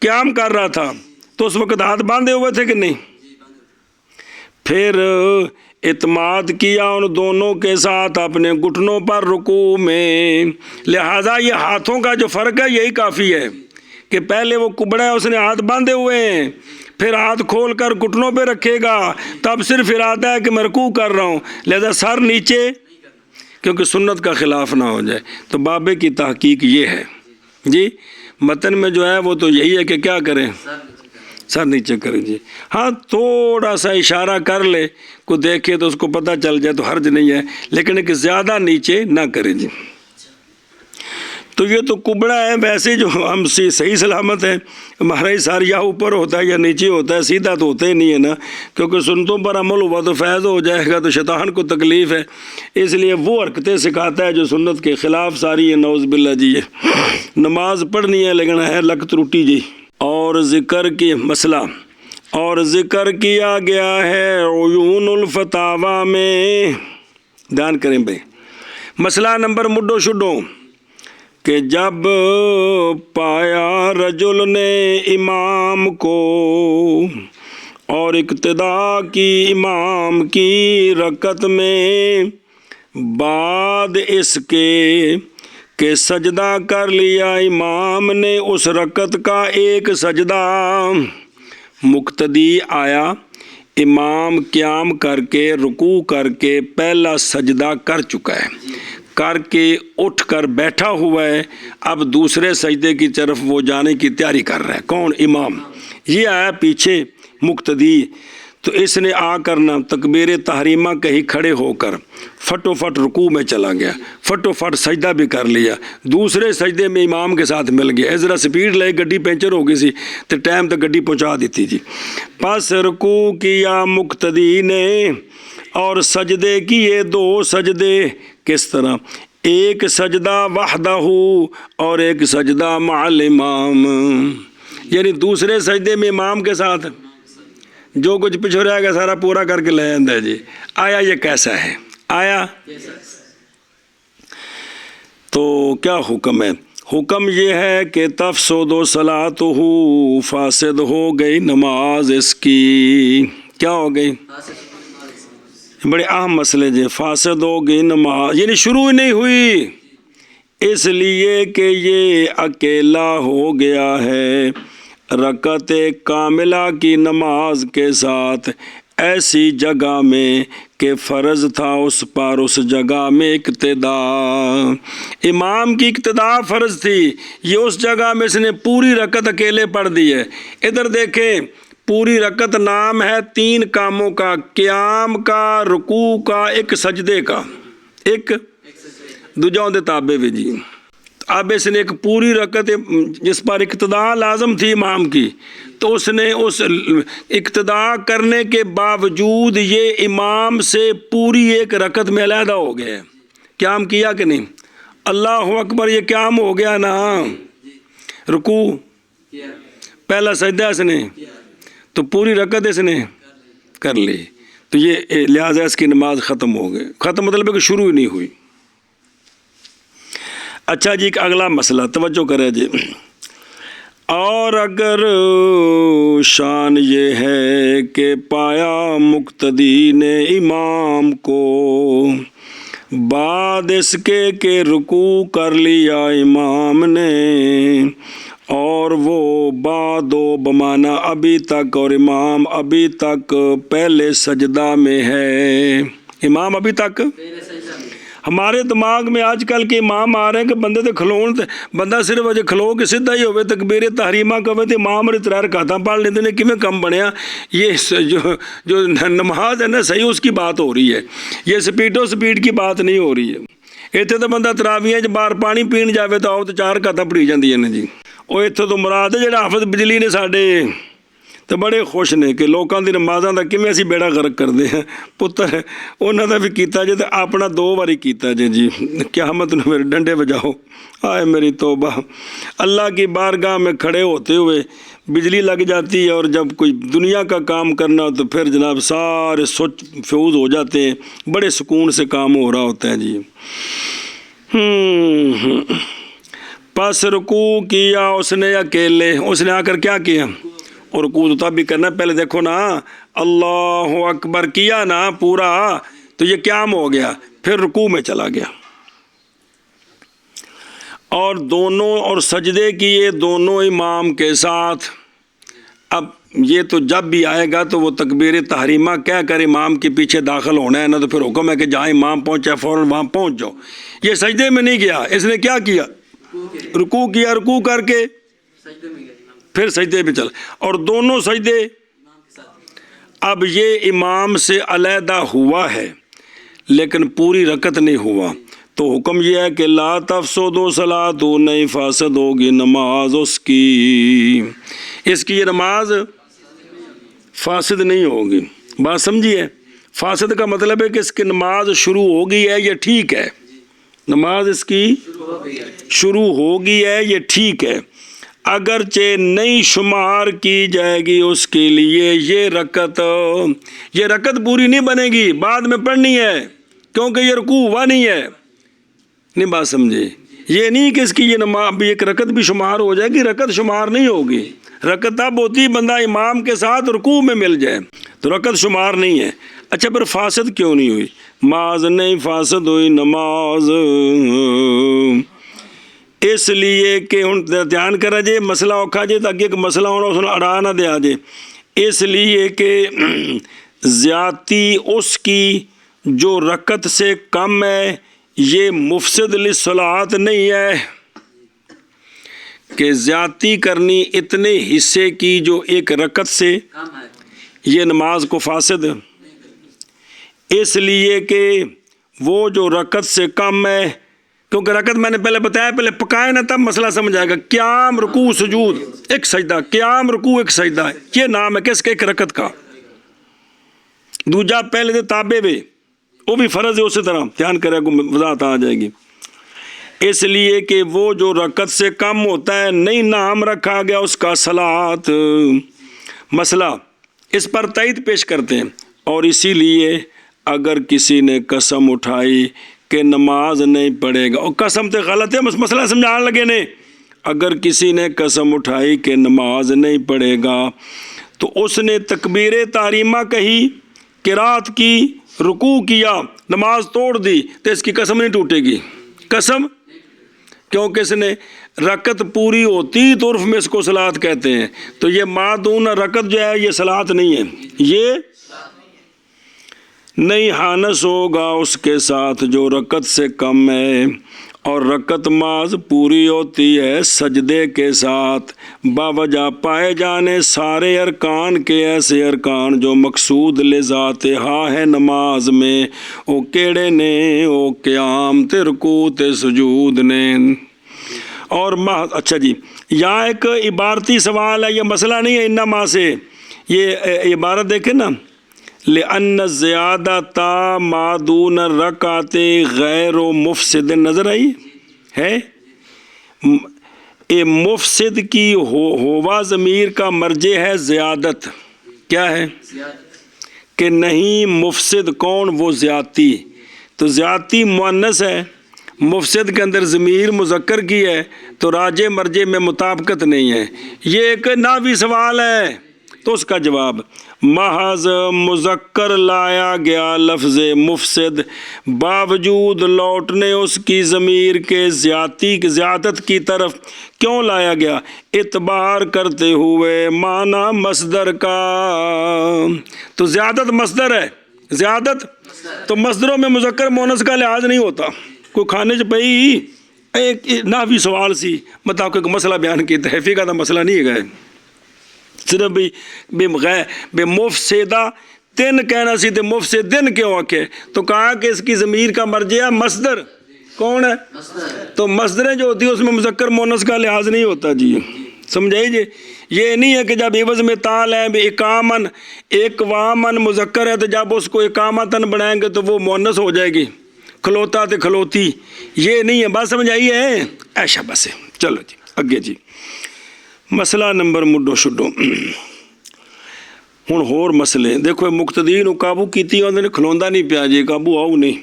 قیام کر رہا تھا تو اس وقت ہاتھ باندھے ہوئے تھے کہ نہیں؟ پھر اعتماد کیا ان دونوں کے ساتھ اپنے گھٹنوں پر رکوع میں. لہٰذا یہ ہاتھوں کا جو فرق ہے یہی کافی ہے کہ پہلے وہ کبڑا ہے اس نے ہاتھ باندھے ہوئے ہیں, پھر ہاتھ کھول کر گھٹنوں پہ رکھے گا, تب صرف ارادہ ہے کہ میں رکوع کر رہا ہوں, لہذا سر نیچے, کیونکہ سنت کا خلاف نہ ہو جائے. تو بابے کی تحقیق یہ ہے جی. متن میں جو ہے وہ تو یہی ہے کہ کیا کریں, سر نیچے کریں جی. ہاں تھوڑا سا اشارہ کر لے, کو دیکھے تو اس کو پتہ چل جائے تو حرج نہیں ہے, لیکن کہ زیادہ نیچے نہ کریں جی. تو یہ تو کبڑا ہے, ویسے جو ہم سے صحیح سلامت ہے, ہمارا ہی سر یا اوپر ہوتا ہے یا نیچے ہوتا ہے, سیدھا تو ہوتا ہی نہیں ہے نا, کیونکہ سنتوں پر عمل ہوا تو فیض ہو جائے گا, تو شیطان کو تکلیف ہے, اس لیے وہ حرکتیں سکھاتا ہے جو سنت کے خلاف ساری ہے. نعوذ باللہ جی. نماز پڑھنی ہے لیکن ہے لک تروٹی جی. اور ذکر کی مسئلہ اور ذکر کیا گیا ہے عیون الفتاوی میں, دھیان کریں بھائی. مسئلہ نمبر مڈو شڈو کہ جب پایا رجل نے امام کو اور اقتدا کی امام کی رکعت میں, بعد اس کے کہ سجدہ کر لیا امام نے اس رکعت کا ایک سجدہ, مقتدی آیا, امام قیام کر کے رکوع کر کے پہلا سجدہ کر چکا ہے, کر کے اٹھ کر بیٹھا ہوا ہے, اب دوسرے سجدے کی طرف وہ جانے کی تیاری کر رہا ہے. کون؟ امام. یہ آیا پیچھے مقتدی, تو اس نے آ کر نہ تکبیر تحریمہ کہیں کھڑے ہو کر فٹو فٹ رکوع میں چلا گیا, فٹو فٹ سجدہ بھی کر لیا, دوسرے سجدے میں امام کے ساتھ مل گیا. ذرا سپیڈ لے, گڈی پنچر ہو گئی سی تو ٹائم تک گڈی پہنچا دیتی جی. پس رکوع کیا مقتدی نے اور سجدے کیے دو سجدے. کس طرح؟ ایک سجدہ وحدہ اور ایک سجدہ مع الامام, یعنی دوسرے سجدے میں امام کے ساتھ جو کچھ پیچھے رہے گا سارا پورا کر کے لے آتا ہے جی. آیا یہ کیسا ہے؟ آیا تو کیا حکم ہے؟ حکم یہ ہے کہ تفسد صلاتہ, فاسد ہو گئی نماز اس کی. کیا ہو گئی؟ بڑے اہم مسئلے جی. فاسد ہو گئی نماز, یعنی شروع ہی نہیں ہوئی, اس لیے کہ یہ اکیلا ہو گیا ہے رکعت کاملہ کی نماز کے ساتھ ایسی جگہ میں کہ فرض تھا اس پر اس جگہ میں اقتدا. امام کی اقتدا فرض تھی, یہ اس جگہ میں اس نے پوری رکعت اکیلے پڑھ دی ہے. ادھر دیکھیں, پوری رکعت نام ہے 3 کاموں کا, قیام کا, رکوع کا, ایک سجدے کا, ایک دوجاؤں دے تابع بھی جی. اب اس نے ایک پوری رکعت جس پر اقتدا لازم تھی امام کی, تو اس نے اس اقتدا کرنے کے باوجود یہ امام سے پوری ایک رکعت میں علیحدہ ہو گیا. قیام کیا کہ نہیں؟ اللہ اکبر, یہ قیام ہو گیا نا. رکوع پہلا سجدہ اس نے, تو پوری رکعت اس نے کر لی, تو یہ لہٰذا اس کی نماز ختم ہو گئی. ختم مطلب ہے کہ شروع ہی نہیں ہوئی. اچھا جی, ایک اگلا مسئلہ توجہ کرے جی. اور اگر شان یہ ہے کہ پایا مقتدی نے امام کو بعد اس کے کہ رکوع کر لیا امام نے اور وہ بعد و بمانا ابھی تک، اور امام ابھی تک پہلے سجدہ میں ہے، امام ابھی تک ہمارے دماغ میں آج کل کے امام آ رہے ہیں کہ بندے تے کھلون تے بندہ صرف اجے کھلو کے سیدھا ہی ہوئے تکبیر تحریمہ کہے تے امام اور ترے رکعتاں پڑھ لیندے نے، کیویں کم بنیا؟ یہ جو نماز ہے نا صحیح اس کی بات ہو رہی ہے، یہ سپیڈ کی بات نہیں ہو رہی ہے۔ اتنے تو بندہ تراویاں چ باہر پانی پین جاوے تو آؤ تو 4 رکعتاں پڑھی جاندیاں نے جی۔ وہ اتوں تو مراد ہے جڑا حافظ بجلی نے ساڈے تو بڑے خوش نے کہ لوکاں دی نمازاں دا کیویں اسی بیڑا غرق کردے ہیں، پتر انہاں دا بھی کیتا جے تے اپنا 2 واری کیتا جے جی، قیامت نو میرے ڈنڈے بجاؤ، آئے میری توبہ۔ اللہ کی بارگاہ میں کھڑے ہوتے ہوئے بجلی لگ جاتی ہے، اور جب کوئی دنیا کا کام کرنا تو پھر جناب سارے سوئچ فیوز ہو جاتے ہیں، بڑے سکون سے کام ہو رہا ہوتا ہے جی۔ پس رکوع کیا اس نے اکیلے، اس نے آ کر کیا کیا؟ اور رکوع تو تب بھی کرنا، پہلے دیکھو نا اللہ اکبر کیا نا پورا، تو یہ قیام ہو گیا، پھر رکوع میں چلا گیا، اور دونوں اور سجدے کیے دونوں امام کے ساتھ۔ اب یہ تو جب بھی آئے گا تو وہ تکبیر تحریمہ کہہ کر امام کے پیچھے داخل ہونا ہے نا، تو پھر حکم ہے کہ جہاں امام پہنچا فوراً وہاں پہنچ جاؤ۔ یہ سجدے میں نہیں گیا، اس نے کیا کیا؟ رکوع کیا، رکوع کر کے پھر سجدے پہ چلا، اور دونوں سجدے۔ اب یہ امام سے علیحدہ ہوا ہے لیکن پوری رکعت نہیں ہوا، تو حکم یہ ہے کہ لا تفسدوا صلاۃ، نہیں فاسد ہوگی نماز اس کی یہ نماز فاسد نہیں ہوگی۔ بات سمجھیے، فاسد کا مطلب ہے کہ اس کی نماز شروع ہو گئی ہے، یہ ٹھیک ہے، نماز اس کی شروع ہو گئی ہے، یہ ٹھیک ہے، اگرچہ نہیں شمار کی جائے گی اس کے لیے یہ رکعت پوری نہیں بنے گی، بعد میں پڑھنی ہے، کیونکہ یہ رکوع ہوا نہیں ہے۔ نہیں بات سمجھے؟ یہ نہیں کہ اس کی یہ نماز ایک رکعت بھی شمار ہو جائے گی، رکعت شمار نہیں ہوگی۔ رکعت تب ہوتی بندہ امام کے ساتھ رکوع میں مل جائے تو رکعت شمار نہیں ہے۔ اچھا پھر فاسد کیوں نہیں ہوئی؟ معاذ نہیں فاسد ہوئی نماز، اس لیے کہ ہن دھیان کرا جے مسئلہ اوکھا جے تاکہ ایک مسئلہ ہونا اس نے اڑا نہ دیا جے، اس لیے کہ زیادتی اس کی جو رکعت سے کم ہے یہ مفسد للصلاۃ نہیں ہے، کہ زیادتی کرنی اتنے حصے کی جو ایک رکعت سے یہ نماز کو فاسد، اس لیے کہ وہ جو رکعت سے کم ہے، کیونکہ رکعت میں نے پہلے بتایا، پہلے پکائے نا تب مسئلہ سمجھ آئے گا۔ قیام رکوع سجود ایک سجدہ، قیام رکوع ایک سجدہ، یہ نام ہے کس کے؟ ایک رکعت کا۔ دوجا پہلے دے تابع وے، وہ بھی فرض ہے اسی طرح، دھیان کرے گا وضاحت آ جائے گی۔ اس لیے کہ وہ جو رکعت سے کم ہوتا ہے نہیں نام رکھا گیا اس کا صلاۃ، مسئلہ اس پر تائید پیش کرتے ہیں۔ اور اسی لیے اگر کسی نے قسم اٹھائی کہ نماز نہیں پڑھے گا، اور قسم تو غلط ہے، مسئلہ سمجھان لگے نے، اگر کسی نے قسم اٹھائی کہ نماز نہیں پڑھے گا تو اس نے تکبیر تحریمہ کہی، قرات کی، رکوع کیا، نماز توڑ دی، تو اس کی قسم نہیں ٹوٹے گی، قسم، کیونکہ اس نے رکعت پوری ہوتی تو عرف میں اس کو صلاۃ کہتے ہیں، تو یہ ما دون رکعت جو ہے یہ صلاۃ نہیں ہے، یہ نہیں حانس ہوگا اس کے ساتھ جو رکعت سے کم ہے، اور رکعت ماز پوری ہوتی ہے سجدے کے ساتھ، باوجہ پائے جانے سارے ارکان کے ایسے ارکان جو مقصود لذات ہاں ہے نماز میں، او کیڑے نے، او قیام تے رکوع تے سجود نے۔ اور اچھا جی، یہاں ایک عبارتی سوال ہے، یہ مسئلہ نہیں ہے انما سے، یہ عبارت دیکھیں نا، لِأَنَّ الزِّيَادَةَ مَا دُونَ الرَّكْعَةِ غَيْرُ مُفْسِدٍ، نظر آئی ہے؟ مفسد کی ہوا ضمیر کا مرجع ہے زیادت، کیا ہے؟ کہ نہیں مفسد کون؟ وہ زیادتی، تو زیادتی مؤنث ہے، مفسد کے اندر ضمیر مذکر کی ہے، تو راجع مرجع میں مطابقت نہیں ہے۔ یہ ایک نحوی سوال ہے، تو اس کا جواب محض مذکر لایا گیا لفظ مفسد باوجود لوٹنے اس کی ضمیر کے زیادت کی طرف کیوں لایا گیا؟ اعتبار کرتے ہوئے معنی مصدر کا۔ تو زیادت مصدر ہے، زیادت تو مصدروں میں مذکر مؤنث کا لحاظ نہیں ہوتا۔ کوئی کھانے چ پئی ایک نحوی سوال سی میں آپ کو ایک مسئلہ بیان کیا، تحفی کا تو مسئلہ نہیں ہے گئے، صرف بے مفسدہ تن کہنا سی تے مفسدن کیوں آکے؟ تو کہا کہ اس کی ضمیر کا مرجع مصدر کون ہے؟ تو مصدریں جو ہوتی ہیں اس میں مذکر مؤنث کا لحاظ نہیں ہوتا جی، سمجھائی جی؟ یہ نہیں ہے کہ جب عوض میں تال ہے اقامن اقوامن مذکر ہے تو جب اس کو اقامتن بنائیں گے تو وہ مؤنث ہو جائے گی، کھلوتا تے کھلوتی، یہ نہیں ہے، بات سمجھ آئی ہے؟ ایشا بس ہے۔ چلو جی اگے جی، مسئلہ نمبر مڈو شڈو ہوں ہور مسئلے دیکھو، مقتدی نو قابو کیتی انہوں نے کھلوندا نہیں پیا جی، قابو آؤ نہیں۔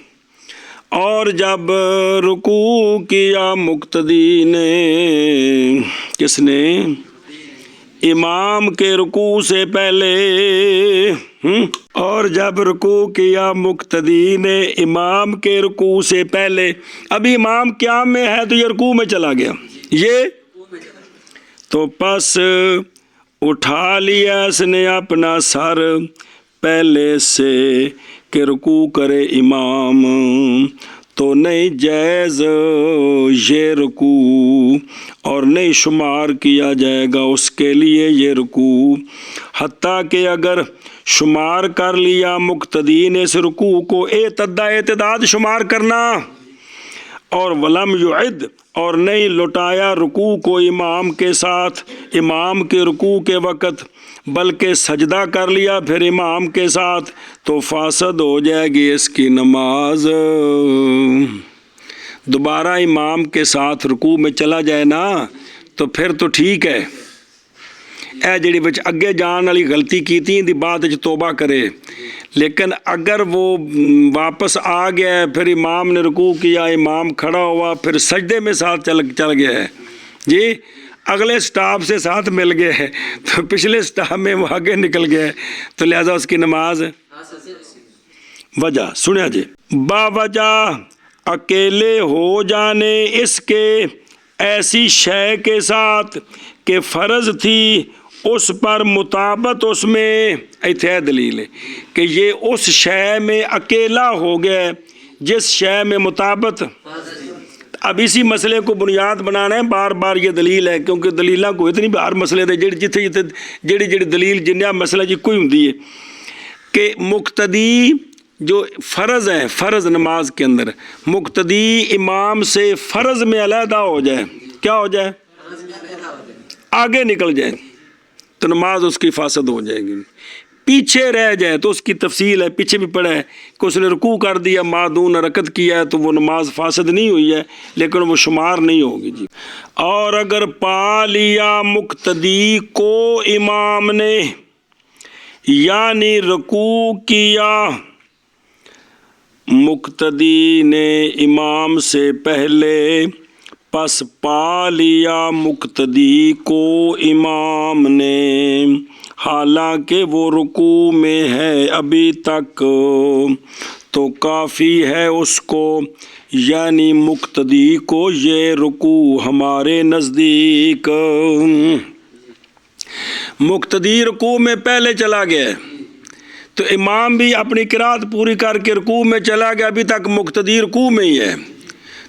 اور جب رکوع کیا مقتدی نے، کس نے؟ امام کے رکوع سے پہلے، اور جب رکوع کیا مقتدی نے امام کے رکوع سے پہلے، ابھی امام قیام میں ہے تو یہ رکوع میں چلا گیا، یہ تو پس اٹھا لیا اس نے اپنا سر پہلے سے کہ رکوع کرے امام، تو نہیں جائز یہ رکوع اور نہیں شمار کیا جائے گا اس کے لیے یہ رکوع، حتیٰ کہ اگر شمار کر لیا مقتدی نے اس رکوع کو اعتداد شمار کرنا، اور ولم یعد اور نہیں لوٹایا رکوع کو امام کے ساتھ امام کے رکوع کے وقت، بلکہ سجدہ کر لیا پھر امام کے ساتھ، تو فاسد ہو جائے گی اس کی نماز۔ دوبارہ امام کے ساتھ رکوع میں چلا جائے نا تو پھر تو ٹھیک ہے، اے جڑی بچ اگے جان والی غلطی کیتی دی بعد وچ توبہ کرے، لیکن اگر وہ واپس آ گیا ہے پھر امام نے رکوع کیا، امام کھڑا ہوا پھر سجدے میں ساتھ چل گیا ہے جی، اگلے سٹاپ سے ساتھ مل گئے ہے تو پچھلے سٹاپ میں وہ آگے نکل گیا ہے، تو لہذا اس کی نماز وجہ سنیا جی، باوجہ اکیلے ہو جانے اس کے ایسی شے کے ساتھ کہ فرض تھی اس پر مطابت اس میں، ایتھے دلیل ہے کہ یہ اس شے میں اکیلا ہو گیا جس شے میں مطابت۔ اب اسی مسئلے کو بنیاد بنانا ہے، بار بار یہ دلیل ہے کیونکہ دلیلہ کو اتنی بار مسئلے تھے جڑی دلیل جنیا مسئلہ جی کوئی ہوں ہے کہ مقتدی جو فرض ہے، فرض نماز کے اندر مقتدی امام سے فرض میں علیحدہ ہو جائے، کیا ہو جائے؟ آگے نکل جائے تو نماز اس کی فاسد ہو جائے گی، پیچھے رہ جائے تو اس کی تفصیل ہے، پیچھے بھی پڑھا ہے کہ اس نے رکوع کر دیا مادون رکعت کیا ہے تو وہ نماز فاسد نہیں ہوئی ہے لیکن وہ شمار نہیں ہوگی جی۔ اور اگر پا لیا مقتدی کو امام نے، یعنی رکوع کیا مقتدی نے امام سے پہلے، پس پا لیا مقتدی کو امام نے حالانکہ وہ رکوع میں ہے ابھی تک، تو کافی ہے اس کو یعنی مقتدی کو یہ رکوع ہمارے نزدیک۔ مقتدی رکوع میں پہلے چلا گیا تو امام بھی اپنی قرات پوری کر کے رکوع میں چلا گیا، ابھی تک مقتدی رکوع میں ہی ہے،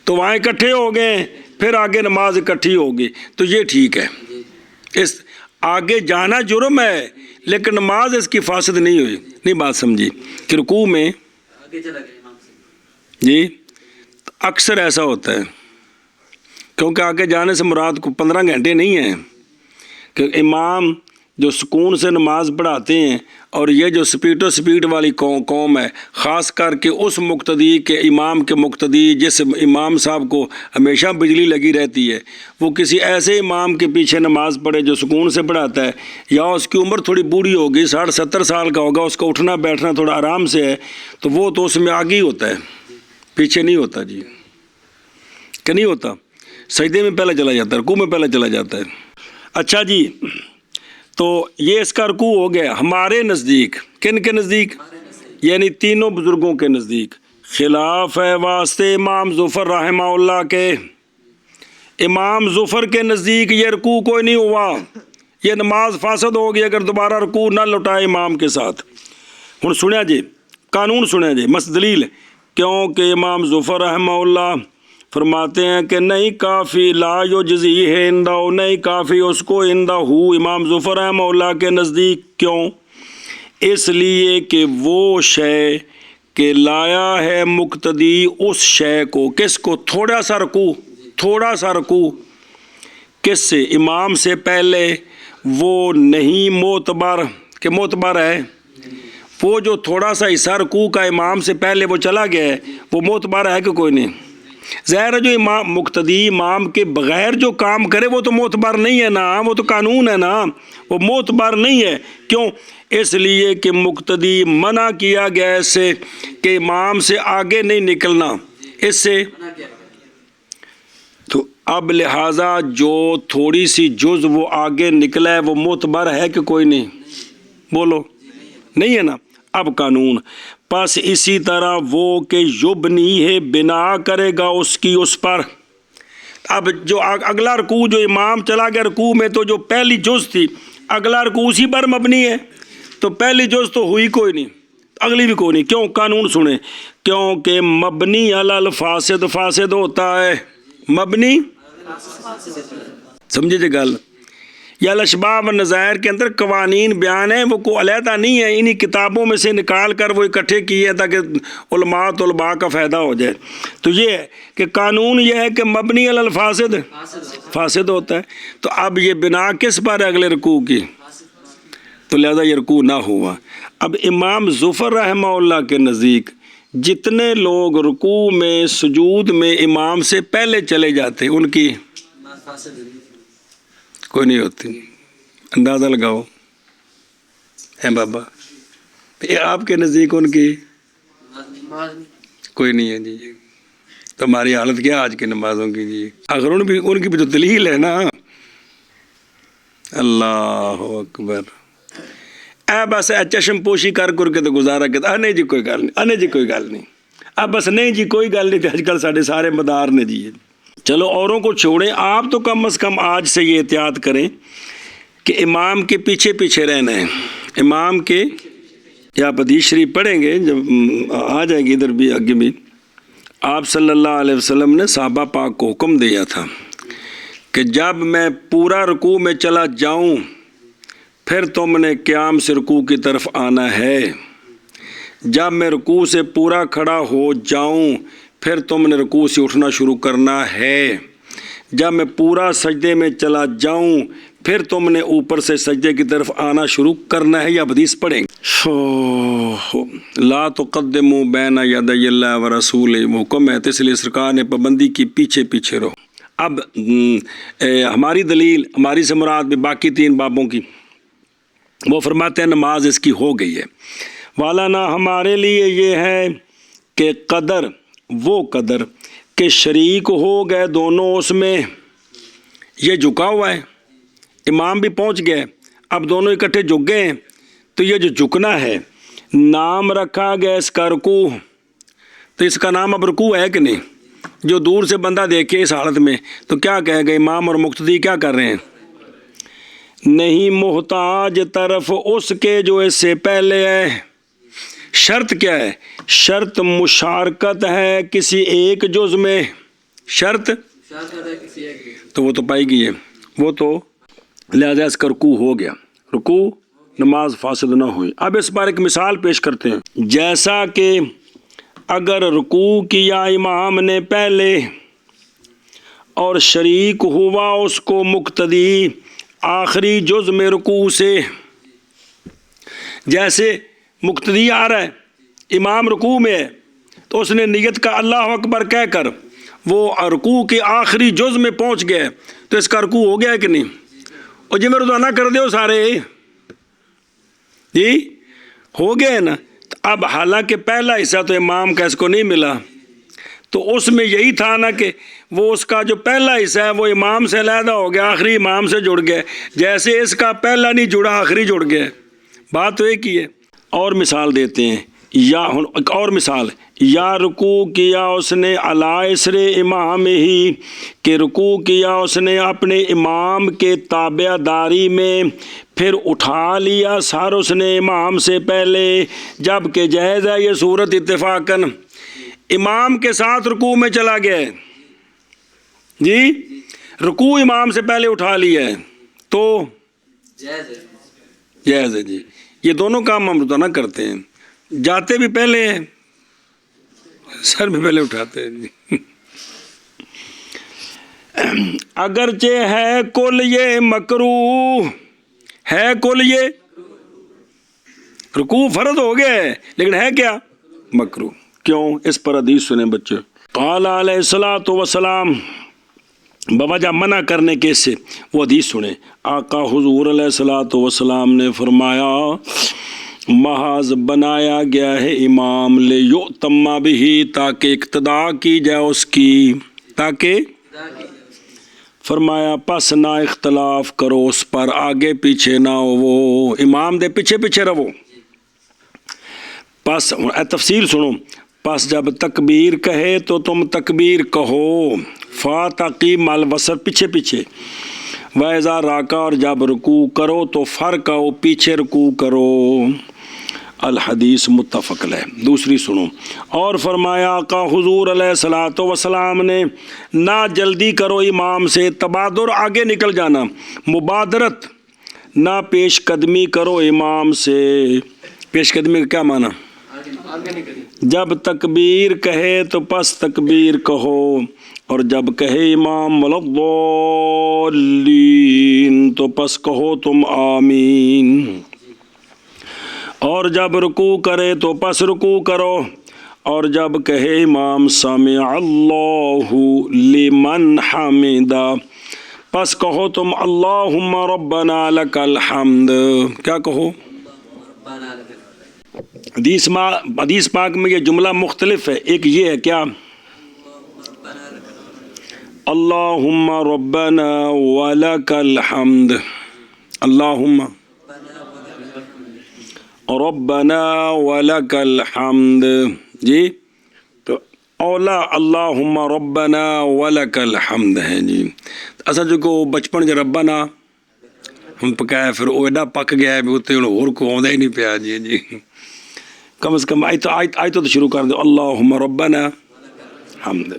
تو وہاں اکٹھے ہو گئے پھر آگے نماز اکٹھی ہوگی تو یہ ٹھیک ہے۔ اس آگے جانا جرم ہے لیکن نماز اس کی فاسد نہیں ہوئی، نہیں بات سمجھی کہ رکوع میں جی اکثر ایسا ہوتا ہے کیونکہ آگے جانے سے مراد کو 15 گھنٹے نہیں ہیں کہ امام جو سکون سے نماز پڑھاتے ہیں، اور یہ جو سپیڈ والی قوم ہے، خاص کر کے اس مقتدی کے امام کے مقتدی جس امام صاحب کو ہمیشہ بجلی لگی رہتی ہے، وہ کسی ایسے امام کے پیچھے نماز پڑھے جو سکون سے پڑھاتا ہے، یا اس کی عمر تھوڑی بوڑھی ہوگی 60-70 سال کا ہوگا، اس کا اٹھنا بیٹھنا تھوڑا آرام سے ہے، تو وہ تو اس میں آگے ہی ہوتا ہے، پیچھے نہیں ہوتا جی، کہ نہیں ہوتا، سجدے میں پہلے چلا جاتا ہے، رکوع میں پہلے چلا جاتا ہے۔ اچھا جی، تو یہ اس کا رکوع ہو گیا ہمارے نزدیک. کن کے نزدیک؟ یعنی تینوں بزرگوں کے نزدیک. خلاف ہے واسطے امام ظفر رحمہ اللہ کے. امام ظفر کے نزدیک یہ رکوع کوئی نہیں ہوا، یہ نماز فاسد ہوگی اگر دوبارہ رکوع نہ لوٹائے امام کے ساتھ. ہن سنیا جی قانون سنیا جی دلیل، کیونکہ امام ظفر رحمہ اللہ فرماتے ہیں کہ نہیں کافی لا یجزی ہے اندہ، نہیں کافی اس کو اندہ ہو امام ظفر رحمہ اللہ کے نزدیک. کیوں؟ اس لیے کہ وہ شے کہ لایا ہے مقتدی اس شے کو، کس کو؟ تھوڑا سا رکوع کس سے؟ امام سے پہلے. وہ نہیں معتبر کہ معتبر ہے، وہ جو تھوڑا سا حصہ رکوع کا امام سے پہلے وہ چلا گیا ہے وہ معتبر ہے کہ کوئی نہیں؟ ظاہر ہے جو امام مقتدی امام کے بغیر جو کام کرے وہ تو معتبر نہیں ہے نا، وہ تو قانون ہے نا، وہ معتبر نہیں ہے. کیوں؟ اس لیے کہ مقتدی منع کیا گیا اس سے کہ امام سے آگے نہیں نکلنا اس سے. تو اب لہٰذا جو تھوڑی سی جز وہ آگے نکلا ہے وہ معتبر ہے کہ کوئی نہیں؟ بولو نہیں ہے نا. اب قانون پس اسی طرح وہ کہ یبنی ہے بنا کرے گا اس کی اس پر. اب جو اگلا رکوع جو امام چلا گیا رکوع میں تو جو پہلی جز تھی اگلا رکوع اسی پر مبنی ہے، تو پہلی جز تو ہوئی کوئی نہیں، اگلی بھی کوئی نہیں. کیوں؟ قانون سنیں، کیونکہ مبنی علی الفاسد فاسد ہوتا ہے. مبنی سمجھے جی گل؟ یا الاشباہ والنظائر کے اندر قوانین بیان ہیں، وہ کو علیحدہ نہیں ہے، انہی کتابوں میں سے نکال کر وہ اکٹھے کیے ہیں تاکہ علماء طلباء کا فائدہ ہو جائے. تو یہ ہے کہ قانون یہ ہے کہ مبنی علی الفاسد فاسد ہوتا ہے. تو اب یہ بنا کس پر ہے اگلے رکوع کی؟ تو لہذا یہ رکوع نہ ہوا. اب امام ظفر رحمہ اللہ کے نزدیک جتنے لوگ رکوع میں سجود میں امام سے پہلے چلے جاتے ان کی کوئی نہیں ہوتی. اندازہ لگاؤ ہے بابا، آپ کے نزدیک ان کی کوئی نہیں ہے جی. تو ہماری حالت کیا آج کی نمازوں کی جی؟ اگر ان کی بھی تو دلیل ہے نا. اللہ اکبر. بس چشم پوشی کر کے تو گزارا کہ نہیں جی کوئی گل نہیں، جی کوئی گل نہیں، بس نہیں جی کوئی گل نہیں. آج کل ساڑھے سارے مدار نے جی. چلو اوروں کو چھوڑیں، آپ تو کم از کم آج سے یہ احتیاط کریں کہ امام کے پیچھے پیچھے رہنا ہے. امام کے یا آپ حدیث شریف پڑھیں گے جب آ جائے گی ادھر بھی آگے بھی. آپ صلی اللہ علیہ وسلم نے صحابہ پاک کو حکم دیا تھا کہ جب میں پورا رکوع میں چلا جاؤں پھر تم نے قیام سے رکوع کی طرف آنا ہے. جب میں رکوع سے پورا کھڑا ہو جاؤں پھر تم نے رکوع سے اٹھنا شروع کرنا ہے. جب میں پورا سجدے میں چلا جاؤں پھر تم نے اوپر سے سجدے کی طرف آنا شروع کرنا ہے. یا حدیث پڑھیں لا تقدموا بین یدی اللہ ورسولہ، حکم ہے تو اس لیے سرکار نے پابندی کی پیچھے پیچھے رہو. اب ہماری دلیل، ہماری سے مراد بھی باقی 3 بابوں کی، وہ فرماتے ہیں نماز اس کی ہو گئی ہے. والانا ہمارے لیے یہ ہے کہ قدر وہ قدر کہ شریک ہو گئے دونوں اس میں. یہ جھکا ہوا ہے، امام بھی پہنچ گئے، اب دونوں اکٹھے جھک گئے ہیں. تو یہ جو جھکنا ہے نام رکھا گیا اس کا رکوع. تو اس کا نام اب رکوع ہے کہ نہیں؟ جو دور سے بندہ دیکھے اس حالت میں تو کیا کہے گا امام اور مقتدی کیا کر رہے ہیں؟ نہیں محتاج طرف اس کے جو اس سے پہلے ہے. شرط کیا ہے؟ شرط مشارکت ہے کسی ایک جز میں. شرط تو وہ تو پائی گئی ہے، وہ تو لہذا اس کا رکوع ہو گیا. رکوع نماز فاسد نہ ہوئی. اب اس بار ایک مثال پیش کرتے ہیں. جیسا کہ اگر رکوع کیا امام نے پہلے اور شریک ہوا اس کو مقتدی آخری جز میں رکوع سے. جیسے مقتدی آ رہا ہے، امام رکوع میں ہے، تو اس نے نیت کا اللہ اکبر کہہ کر وہ رکوع کے آخری جز میں پہنچ گئے، تو اس کا رکوع ہو گیا ہے کہ نہیں؟ اور جی میں روزانہ کر دیو سارے جی ہو گئے نا. اب حالانکہ پہلا حصہ تو امام کا اس کو نہیں ملا، تو اس میں یہی تھا نا کہ وہ اس کا جو پہلا حصہ ہے وہ امام سے علیحدہ ہو گیا، آخری امام سے جڑ گئے، جیسے اس کا پہلا نہیں جڑا آخری جڑ گیا، بات تو ایک ہی ہے۔ اور مثال دیتے ہیں، یا ایک اور مثال، یا رکوع کیا اس نے علی اسر امام ہی، کہ رکوع کیا اس نے اپنے امام کے تابع داری میں، پھر اٹھا لیا سر اس نے امام سے پہلے، جب کہ جائز ہے یہ صورت اتفاقاً، امام کے ساتھ رکوع میں چلا گیا ہے جی، رکوع امام سے پہلے اٹھا لیا ہے تو جائز ہے جی۔ یہ دونوں کام ہم روزانہ کرتے ہیں، جاتے بھی پہلے ہیں، سر بھی پہلے اٹھاتے ہیں جی۔ اگرچہ ہے کل یہ مکروہ، ہے کل یہ رکوع فرض ہو گیا ہے لیکن ہے کیا مکروہ، کیوں؟ اس پر حدیث سنیں بچے۔ قال علیہ الصلوۃ والسلام، بوجہ منع کرنے کے سے وہ حدیث سنیں، آقا حضور علیہ الصلوۃ والسلام نے فرمایا محاذ بنایا گیا ہے امام لیؤتم بہ، تاکہ اقتداء کی جائے اس کی، تاکہ فرمایا پس نہ اختلاف کرو اس پر، آگے پیچھے نہ ہو، وہ امام دے پیچھے پیچھے رہو۔ پس تفسیر سنو، پس جب تکبیر کہے تو تم تکبیر کہو، فاتقیم الوسط پیچھے پیچھے، وَإِذَا راکع اور جب رکوع کرو تو فرکعوا پیچھے رکوع کرو۔ الحدیث متفق علیہ۔ دوسری سنو، اور فرمایا آقا حضور علیہ الصلوۃ والسلام نے، نہ جلدی کرو امام سے، تبادر آگے نکل جانا، مبادرت، نہ پیش قدمی کرو امام سے۔ پیش قدمی کا کیا معنی؟ جب تکبیر کہے تو پس تکبیر کہو، اور جب کہے امام وَلَضَّالِّينَ تو پس کہو تم آمین، اور جب رکوع کرے تو پس رکوع کرو، اور جب کہے امام سمع اللہ لمن حمدہ پس کہو تم اللہم ربنا لک الحمد۔ کیا کہو؟ حدیث پاک میں یہ جملہ مختلف ہے، ایک یہ ہے کیا؟ اللہم ربنا ولک الحمد، اللہم ربنا ولک الحمد جی، تو اولا اللہم ربنا ولک الحمد ہے جی۔ اصل جو کو بچپن جو ربنا ہم پکایا پھر وہ ایڈا پک گیا ہے بھی اتنے اور کو آدھا ہی نہیں پیا جی کم از کم آئی تو شروع کر دو، اللہم ربنا حمد۔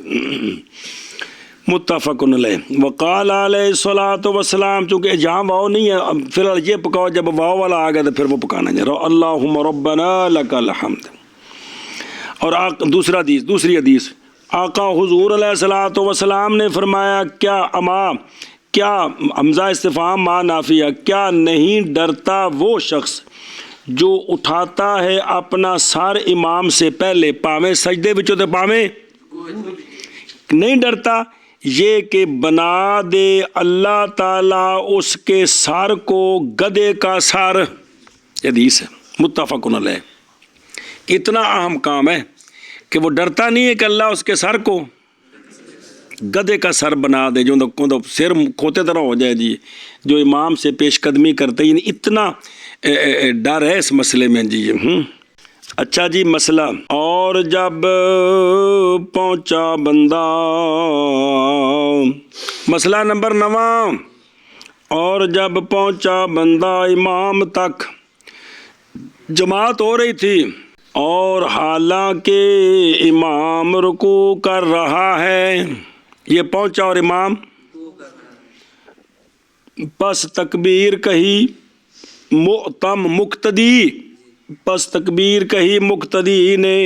متفق علیہ۔ وقال علیہ الصلوۃ والسلام، چونکہ جہاں واو نہیں ہے فی الحال یہ پکاؤ، جب واو والا آ گیا تو پھر وہ پکانا ہے، اللہم ربنا لک الحمد۔ اور دوسری حدیث، آقا حضور علیہ الصلوۃ والسلام نے فرمایا کیا حمزہ استفہام ما نافیہ، کیا نہیں ڈرتا وہ شخص جو اٹھاتا ہے اپنا سر امام سے پہلے، پاویں سجدے وچوں تے پاویں نہیں ڈرتا یہ کہ بنا دے اللہ تعالیٰ اس کے سر کو گدھے کا سر۔ حدیث ہے متفق علیہ۔ اتنا اہم کام ہے کہ وہ ڈرتا نہیں ہے کہ اللہ اس کے سر کو گدھے کا سر بنا دے، جو سر کھوتے طرح ہو جائے جی، جو امام سے پیش قدمی کرتے، یعنی اتنا ڈر ہے اس مسئلے میں جی۔ اچھا جی مسئلہ، اور جب پہنچا بندہ، مسئلہ نمبر 9، اور جب پہنچا بندہ امام تک، جماعت ہو رہی تھی اور حالانکہ امام رکوع کر رہا ہے، یہ پہنچا اور امام پس تکبیر کہی، مقتدی پس تکبیر کہی مقتدی نے،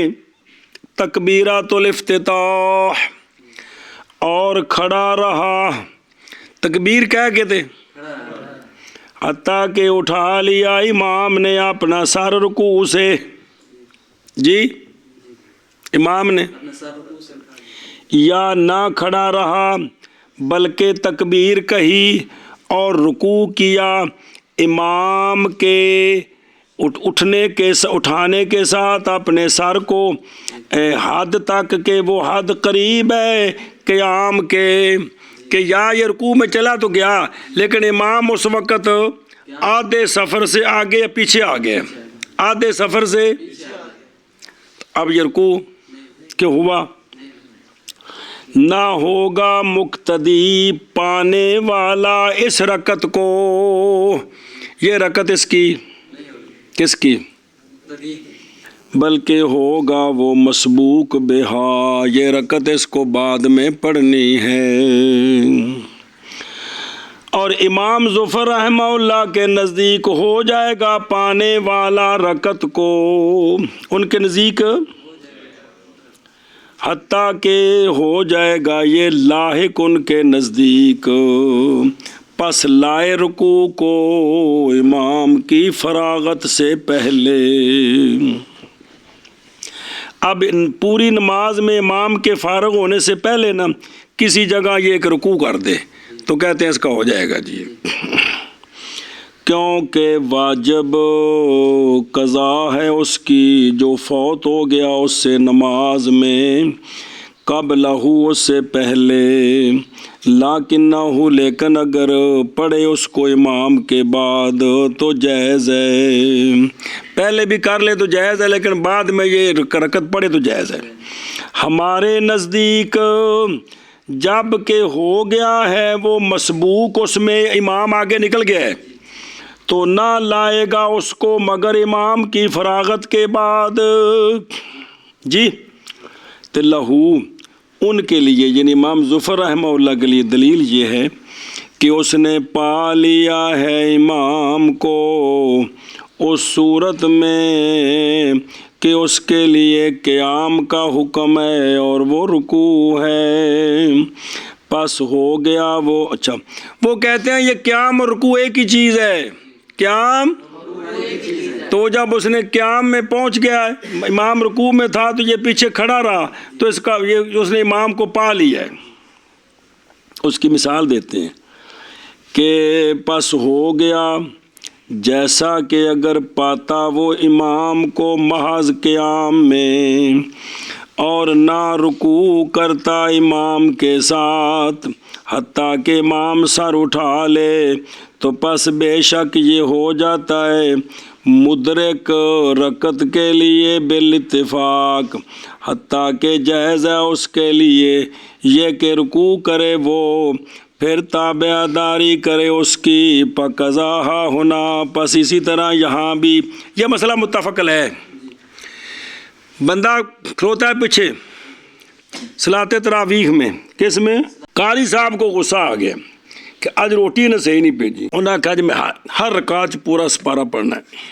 تکبیرات الافتتاح، اور کھڑا رہا، تکبیر کہہ کے تھے حتیٰ کہ اٹھا لیا امام نے اپنا سر رکوع سے جی، امام نے یا نہ کھڑا رہا بلکہ تکبیر کہی اور رکوع کیا امام کے اٹھانے کے ساتھ اپنے سر کو حد تک کہ وہ حد قریب ہے قیام کے، کہ یا یہ رکوع میں چلا تو گیا لیکن امام اس وقت آدھے سفر سے آگے یا پیچھے آ گئے، آدھے سفر سے اب یہ رکوع کہ ہوا نہ ہوگا مقتدی پانے والا اس رکعت کو، یہ رکعت اس کی کس کی، بلکہ ہوگا وہ مسبوق بہا، یہ رکعت اس کو بعد میں پڑھنی ہے۔ اور امام ظفر رحمہ اللہ کے نزدیک ہو جائے گا پانے والا رکعت کو، ان کے نزدیک حتیٰ کہ ہو جائے گا یہ لاحق ان کے نزدیک، پس لائے رکوع کو امام کی فراغت سے پہلے۔ اب پوری نماز میں امام کے فارغ ہونے سے پہلے نا کسی جگہ یہ ایک رکوع کر دے تو کہتے ہیں اس کا ہو جائے گا جی، کیونکہ واجب قضا ہے اس کی جو فوت ہو گیا اس سے نماز میں، قبلہ اس سے پہلے، لیکنہ لیکن اگر پڑھے اس کو امام کے بعد تو جائز ہے، پہلے بھی کر لے تو جائز ہے لیکن بعد میں یہ رکعت پڑھے تو جائز ہے۔ ہمارے نزدیک جب کہ ہو گیا ہے وہ مسبوق، اس میں امام آگے نکل گیا ہے تو نہ لائے گا اس کو مگر امام کی فراغت کے بعد جی، تو لہو ان کے لیے یعنی امام ظفر رحمہ اللہ کے لیے دلیل یہ ہے کہ اس نے پا لیا ہے امام کو اس صورت میں کہ اس کے لیے قیام کا حکم ہے اور وہ رکوع ہے، پس ہو گیا وہ۔ اچھا وہ کہتے ہیں یہ قیام اور رکوع ایک ہی چیز ہے، قیام تو جب اس نے قیام میں پہنچ گیا ہے، امام رکوع میں تھا تو یہ پیچھے کھڑا رہا تو اس نے امام کو پا لیا ہے۔ اس کی مثال دیتے ہیں کہ پس ہو گیا جیسا کہ اگر پاتا وہ امام کو محض قیام میں اور نہ رکوع کرتا امام کے ساتھ حتیٰ کہ امام سر اٹھا لے تو پس بے شک یہ ہو جاتا ہے مدرک رکعت کے لیے بالاتفاق، حتیٰ کہ جائز ہے اس کے لیے یہ کہ رکوع کرے وہ پھر تابع داری کرے اس کی قضا ہونا۔ پس اسی طرح یہاں بھی یہ مسئلہ متفق ہے، بندہ کھلوتا ہے پیچھے صلاۃ تراویح میں، کس میں؟ قاری صاحب کو غصہ آ گیا کہ آج روٹی نے صحیح نہیں بھیجی، انہوں نے کہا جی میں ہر رکعت پورا سپارہ پڑھنا ہے،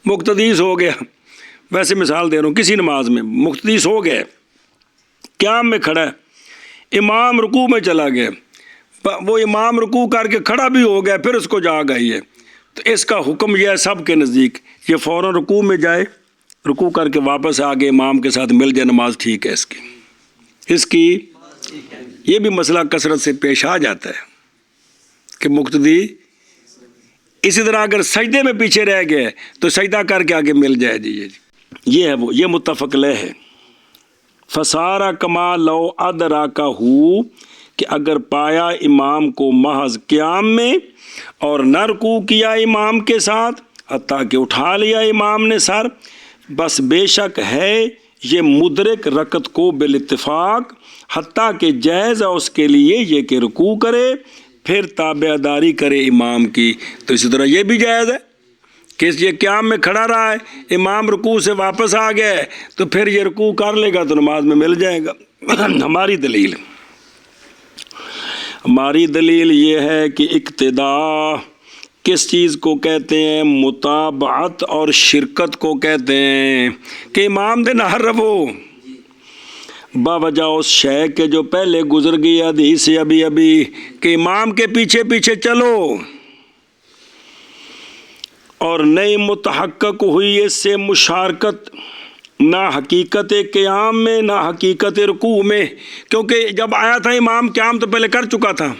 مقتدیس ہو گیا، ویسے مثال دے رہا ہوں کسی نماز میں مقتدیس ہو گئے، قیام میں کھڑا ہے، امام رکوع میں چلا گیا، وہ امام رکوع کر کے کھڑا بھی ہو گیا پھر اس کو جاگ آئی ہے، تو اس کا حکم یہ ہے سب کے نزدیک یہ فوراً رکوع میں جائے، رکوع کر کے واپس آگے امام کے ساتھ مل جائے، نماز ٹھیک ہے اس کی۔ یہ بھی مسئلہ کثرت سے پیش آ جاتا ہے کہ مقتدی اسی طرح اگر سجدے میں پیچھے رہ گئے تو سجدہ کر کے آگے مل جائے جی، یہ ہے وہ، یہ متفق علیہ ہے۔ فسارا کما لو ادراکہ کہ اگر پایا امام کو محض قیام میں اور نہ رکوع کیا امام کے ساتھ حتیٰ کہ اٹھا لیا امام نے سر، بس بے شک ہے یہ مدرک رکعت کو بالاتفاق، حتیٰ کہ جائز ہے اس کے لیے یہ کہ رکوع کرے پھر تابع داری کرے امام کی۔ تو اسی طرح یہ بھی جائز ہے کہ یہ قیام میں کھڑا رہا ہے، امام رکوع سے واپس آ گیا ہے تو پھر یہ رکوع کر لے گا تو نماز میں مل جائے گا۔ ہماری دلیل یہ ہے کہ اقتدا کس چیز کو کہتے ہیں؟ متابعت اور شرکت کو کہتے ہیں کہ امام دے نہ رہو باوجہ اس شے کے جو پہلے گزر گئی حدیث سے ابھی کہ امام کے پیچھے پیچھے چلو، اور نئی متحقق ہوئی اس سے مشارکت نہ حقیقت قیام میں نہ حقیقت رکوع میں، کیونکہ جب آیا تھا امام قیام تو پہلے کر چکا تھا،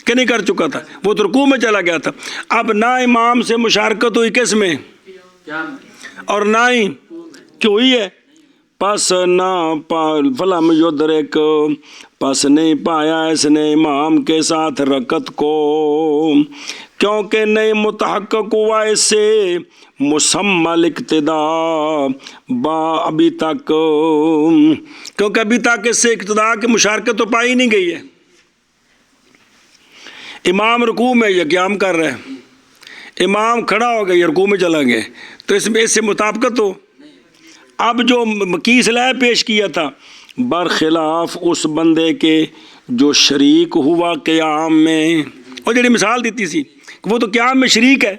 کہ نہیں کر چکا تھا؟ وہ تو رکوع میں چلا گیا تھا۔ اب نہ امام سے مشارکت ہوئی کس میں، اور نہ ہی کیوں ہوئی ہے، پس نہ فلم یدرک، پس نہیں پایا اس نے امام کے ساتھ رکعت کو، کیونکہ نہیں متحقق ہوا اس سے مسمل اقتدا با ابھی تک، کیونکہ ابھی تک اس سے اقتدا کی مشارکت تو پائی نہیں گئی ہے۔ امام رکوع میں یہ قیام کر رہے ہیں، امام کھڑا ہو گیا رکوع میں چلا گئے، تو اس میں اس سے مطابقت ہو۔ اب جو کی اصلاح پیش کیا تھا برخلاف اس بندے کے جو شریک ہوا قیام میں، اور جڑی مثال دیتی سی وہ تو قیام میں شریک ہے،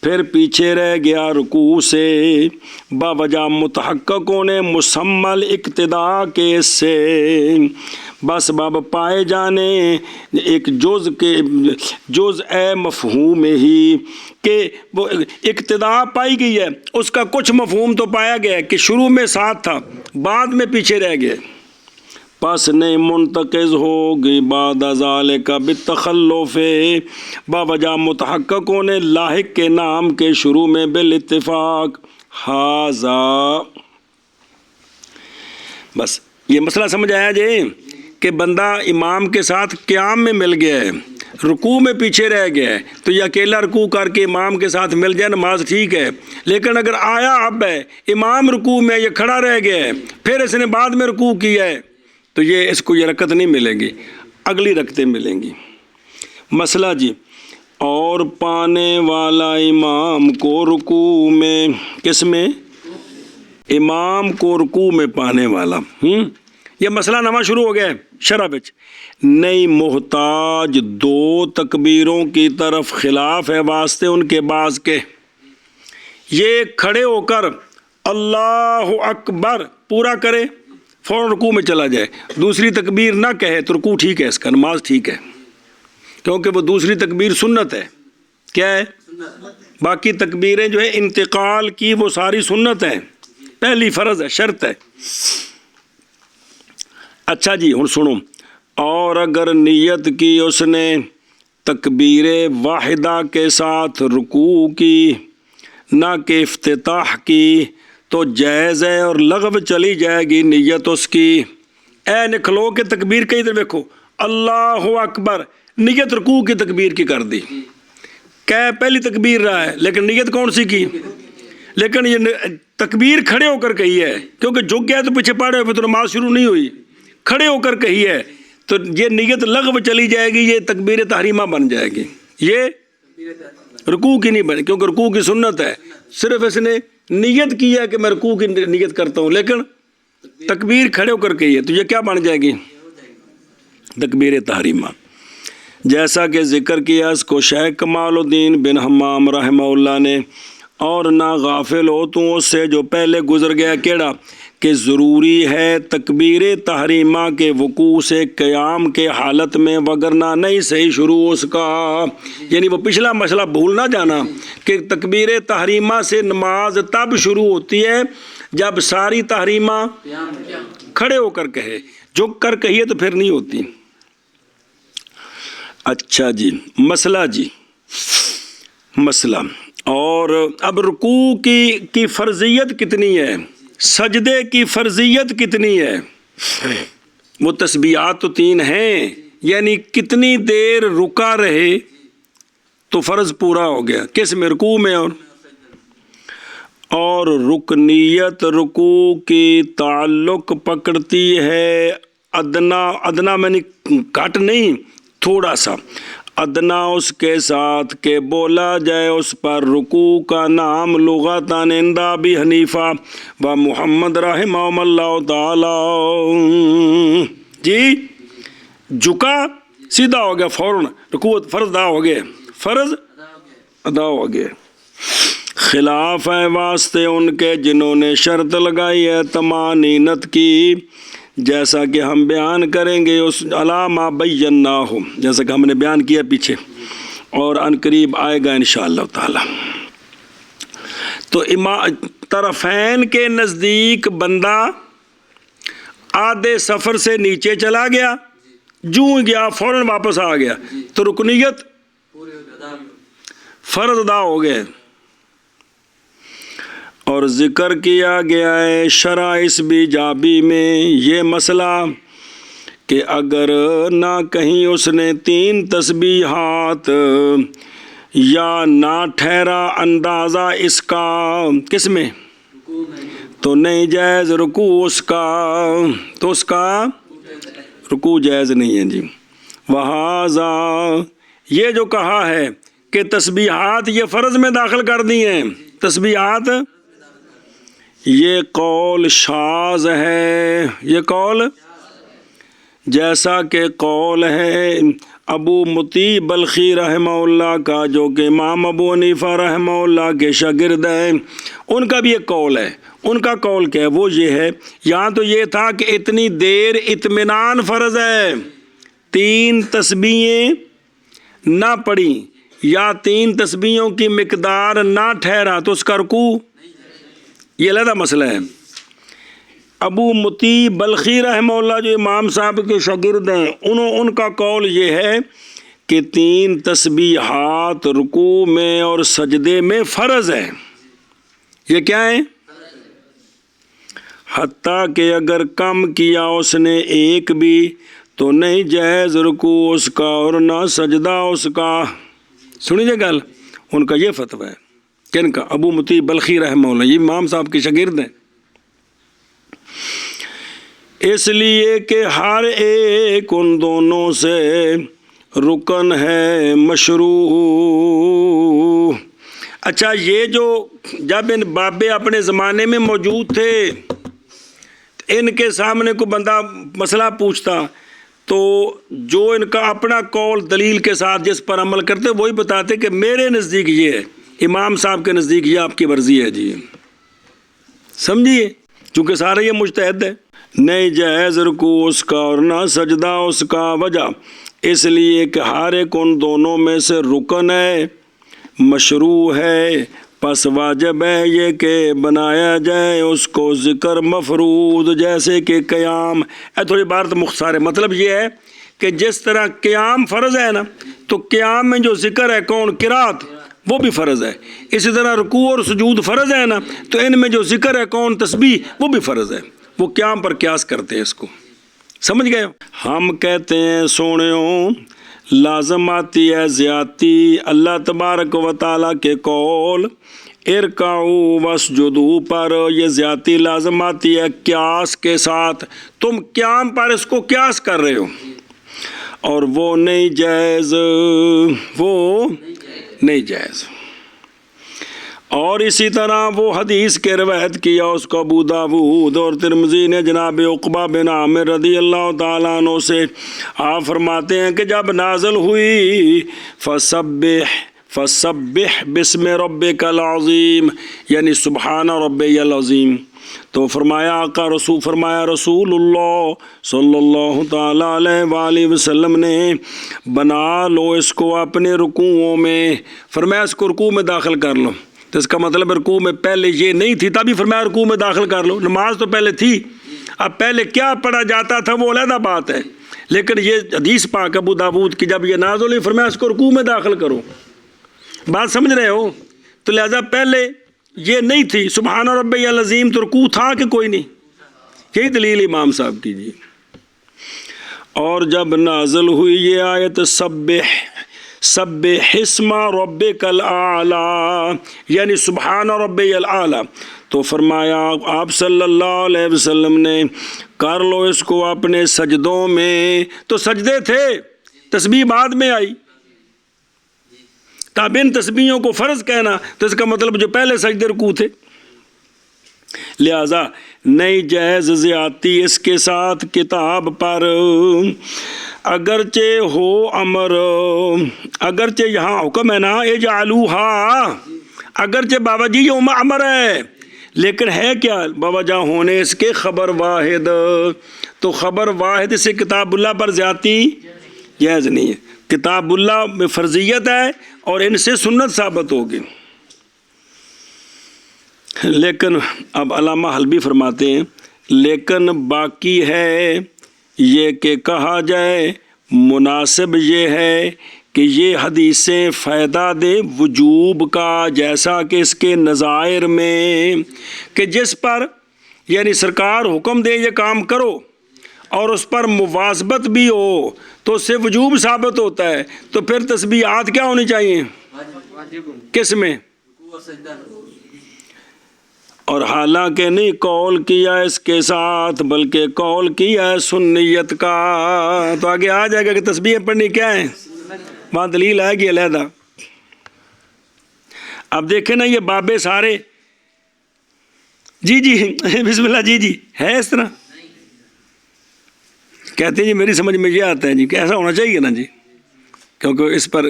پھر پیچھے رہ گیا رکوع سے باوجہ متحققوں نے مسمل اقتدا کے سے، بس باب پائے جانے ایک جز مفہوم ہی کہ وہ اقتدا پائی گئی ہے، اس کا کچھ مفہوم تو پایا گیا ہے کہ شروع میں ساتھ تھا بعد میں پیچھے رہ گئے، پس نہیں منتقض ہوگی بعد ذالک بالتخلف، باوجہ متحققوں نے لاحق کے نام کے شروع میں بالاتفاق، ھذا، بس یہ مسئلہ سمجھ آیا جی کہ بندہ امام کے ساتھ قیام میں مل گیا ہے، رکوع میں پیچھے رہ گیا ہے، تو یہ اکیلا رکوع کر کے امام کے ساتھ مل جائے نماز ٹھیک ہے، لیکن اگر آیا اب ہے امام رکوع میں یہ کھڑا رہ گیا ہے پھر اس نے بعد میں رکوع کیا ہے، تو یہ اس کو یہ رکعت نہیں ملے گی، اگلی رکعتیں ملیں گی۔ مسئلہ جی، اور پانے والا امام کو رکوع میں، کس میں، امام کو رکوع میں پانے والا، یہ مسئلہ نواں شروع ہو گیا ہے شرح وچ، نہیں محتاج دو تکبیروں کی طرف، خلاف ہے واسطے ان کے بعض کے، یہ کھڑے ہو کر اللہ اکبر پورا کرے فوراً رکوع میں چلا جائے، دوسری تکبیر نہ کہے تو رکوع ٹھیک ہے، اس کا نماز ٹھیک ہے، کیونکہ وہ دوسری تکبیر سنت ہے، کیا ہے، باقی تکبیریں جو ہے انتقال کی وہ ساری سنت ہیں، پہلی فرض ہے، شرط ہے۔ اچھا جی ہن سنو، اور اگر نیت کی اس نے تکبیر واحدہ کے ساتھ رکوع کی نہ کہ افتتاح کی تو جائز ہے اور لغو چلی جائے گی نیت اس کی۔ اے نکھلو کے تکبیر کئی طرح دیکھو، اللہ اکبر، نیت رکوع کی تکبیر کی کر دی، کہ پہلی تکبیر رہا ہے لیکن نیت کون سی کی، لیکن یہ تکبیر کھڑے ہو کر کہی ہے، کیونکہ جھک گیا تو پیچھے پڑے ہوئے تو نماز شروع نہیں ہوئی، کھڑے ہو کر کہی ہے تو یہ نیت لغو چلی جائے گی، یہ تکبیر تحریمہ بن جائے گی، یہ رکوع کی نہیں بنے، کیونکہ رکوع کی سنت ہے، صرف اس نے نیت کی ہے کہ میں رکوع کی نیت کرتا ہوں، لیکن تکبیر کھڑے ہو کر کہی ہے تو یہ کیا بن جائے گی، تکبیر تحریمہ۔ جیسا کہ ذکر کیا اس کو شیخ کمال الدین بن حمام رحمہ اللہ نے، اور نہ غافل ہو تو اس سے جو پہلے گزر گیا، کیڑا کہ ضروری ہے تکبیر تحریمہ کے وقوع سے قیام کے حالت میں، وگرنہ نہیں صحیح شروع اس کا، یعنی وہ پچھلا مسئلہ بھول نہ جانا کہ تکبیر تحریمہ سے نماز تب شروع ہوتی ہے جب ساری تحریمہ کھڑے ہو کر کہے، جھک کر کہیے تو پھر نہیں ہوتی۔ اچھا جی مسئلہ جی، مسئلہ، اور اب رکوع کی فرضیت کتنی ہے، سجدے کی فرضیت کتنی ہے، وہ تسبیحات تو 3 ہیں، یعنی کتنی دیر رکا رہے تو فرض پورا ہو گیا، کس میں، رکوع میں، اور رکنیت رکوع کی تعلق پکڑتی ہے ادنا میں گھٹ نہیں، تھوڑا سا ادنا اس کے ساتھ کہ بولا جائے اس پر رکوع کا نام لغتاً عند ابی حنیفہ و محمد رحمہ اللہ تعالی، جی جھکا سیدھا ہو گیا فوراً، رکوع فرض ادا ہو گئے، فرض ادا ہو گئے، خلاف ہے واسطے ان کے جنہوں نے شرط لگائی ہے طمانینت کی، جیسا کہ ہم بیان کریں گے اس علامہ بیناہ، جیسا کہ ہم نے بیان کیا پیچھے اور ان قریب آئے گا انشاءاللہ تعالی۔ تو طرفین کے نزدیک بندہ آدھے سفر سے نیچے چلا گیا جو گیا فوراً واپس آ گیا تو رکنیت پورے ادا فرض ادا ہو گئے۔ اور ذکر کیا گیا ہے شرع اس بیجابی میں یہ مسئلہ کہ اگر نہ کہیں اس نے 3 تسبیحات یا نہ ٹھہرا اندازہ اس کا کس میں رکوع میں تو نہیں جائز رکوع اس کا، تو اس کا رکوع جائز نہیں ہے جی۔ وہذا یہ جو کہا ہے کہ تسبیحات یہ فرض میں داخل کر دی ہیں، تسبیحات یہ قول شاذ ہے، یہ قول جیسا کہ قول ہے ابو مطیع بلخی رحمہ اللہ کا جو کہ امام ابو حنیفہ رحمہ اللہ کے شاگرد ہیں، ان کا بھی ایک قول ہے۔ ان کا قول کیا ہے؟ وہ یہ ہے، یہاں تو یہ تھا کہ اتنی دیر اطمینان فرض ہے، 3 تسبیحیں نہ پڑھی یا 3 تسبیحوں کی مقدار نہ ٹھہرا تو اس کا رکوع، یہ علیحدہ مسئلہ ہے۔ ابو مطیع بلخی رحمہ اللہ جو امام صاحب کے شاگرد ہیں، ان کا قول یہ ہے کہ 3 تسبیحات رکوع میں اور سجدے میں فرض ہے۔ یہ کیا ہے؟ حتیٰ کہ اگر کم کیا اس نے 1 بھی تو نہیں جائز رکوع اس کا اور نہ سجدہ اس کا۔ سنیے گل، ان کا یہ فتویٰ ہے۔ کن کا؟ ابو مطیع بلخی رحمہ اللہ، یہ امام صاحب کے شاگرد ہیں۔ اس لیے کہ ہر ایک ان دونوں سے رکن ہے مشروع۔ اچھا، یہ جو جب ان بابے اپنے زمانے میں موجود تھے، ان کے سامنے کوئی بندہ مسئلہ پوچھتا تو جو ان کا اپنا قول دلیل کے ساتھ جس پر عمل کرتے وہی بتاتے کہ میرے نزدیک یہ ہے، امام صاحب کے نزدیک یہ آپ کی مرضی ہے جی۔ سمجھیے، چونکہ سارے یہ مجتہد ہے۔ نہیں جائز رکوع اس کا اور نہ سجدہ اس کا، وجہ اس لیے کہ ہر ایک ان دونوں میں سے رکن ہے، مشروع ہے، پس واجب ہے یہ کہ بنایا جائے اس کو ذکر مفروض، جیسے کہ قیام۔ تھوڑی عبارت مختصر ہے، مطلب یہ ہے کہ جس طرح قیام فرض ہے نا، تو قیام میں جو ذکر ہے کون؟ قرات، وہ بھی فرض ہے۔ اسی طرح رکوع اور سجود فرض ہے نا، تو ان میں جو ذکر ہے کون؟ تسبیح، وہ بھی فرض ہے۔ وہ قیام پر قیاس کرتے ہیں اس کو، سمجھ گئے؟ ہم کہتے ہیں سونیوں لازم آتی ہے زیادتی اللہ تبارک و تعالیٰ کے قول ارکعوا واسجدوا پر، یہ زیادتی لازم آتی ہے قیاس کے ساتھ۔ تم قیام پر اس کو قیاس کر رہے ہو اور وہ نہیں جائز، وہ نہیں جائز۔ اور اسی طرح وہ حدیث کے روایت کیا اس کو ابو داود اور ترمذی نے جناب عقبہ بن عامر رضی اللہ تعالیٰ عنہ سے، آپ فرماتے ہیں کہ جب نازل ہوئی فسبح بسم ربک العظیم، یعنی سبحان ربی العظیم، تو فرمایا آقا رسول اللہ صلی اللہ تعالیٰ علیہ وآلہ وسلم نے بنا لو اس کو اپنے رکوعوں میں، فرمایا اس کو رکوع میں داخل کر لو۔ تو اس کا مطلب رکوع میں پہلے یہ نہیں تھی، تبھی فرمایا رکوع میں داخل کر لو۔ نماز تو پہلے تھی، اب پہلے کیا پڑھا جاتا تھا وہ علیحدہ بات ہے، لیکن یہ حدیث پاک ابو داود کی جب یہ نازل ہوئی فرمایا اس کو رکوع میں داخل کرو۔ بات سمجھ رہے ہو؟ تو لہذا پہلے یہ نہیں تھی سبحان ربی العظیم، تو رکوع تھا کہ کوئی نہیں؟ یہی دلیل امام صاحب کی جی۔ اور جب نازل ہوئی یہ آیت سبح اسم ربک الاعلی، یعنی سبحان ربی الاعلی، تو فرمایا آپ صلی اللہ علیہ وسلم نے کر لو اس کو اپنے سجدوں میں۔ تو سجدے تھے، تسبیح بعد میں آئی، تب ان تسبیحوں کو فرض کہنا تو اس کا مطلب جو پہلے سجدے رکوع تھے۔ لہذا نہیں جائز زیادتی اس کے ساتھ کتاب پر، اگرچہ ہو امر، اگرچہ یہاں حکم ہے نا اجعلوہا، اگرچہ بابا جی یہ امر ہے، لیکن ہے کیا باوجہ ہونے اس کے خبر واحد، تو خبر واحد سے کتاب اللہ پر زیادتی جائز نہیں ہے۔ کتاب اللہ میں فرضیت ہے اور ان سے سنت ثابت ہوگی۔ لیکن اب علامہ حلبی فرماتے ہیں لیکن باقی ہے یہ کہ کہا جائے مناسب یہ ہے کہ یہ حدیثیں فائدہ دیں وجوب کا، جیسا کہ اس کے نظائر میں کہ جس پر یعنی سرکار حکم دے یہ کام کرو اور اس پر مواظبت بھی ہو تو اس سے وجوب ثابت ہوتا ہے. تو پھر تسبیحات کیا ہونی چاہیے؟ کس میں؟ اور حالانکہ نہیں قول کیا اس کے ساتھ بلکہ قول کیا ہے سنیت کا. تو آگے آ جائے گا کہ تسبیح پڑھنی کیا ہے، وہاں دلیل آئے گی علیحدہ. اب دیکھیں نا یہ بابے سارے جی بسم اللہ جی ہے اس طرح کہتے ہیں جی میری سمجھ میں یہ آتا ہے جی کہ ایسا ہونا چاہیے نا جی، کیونکہ اس پر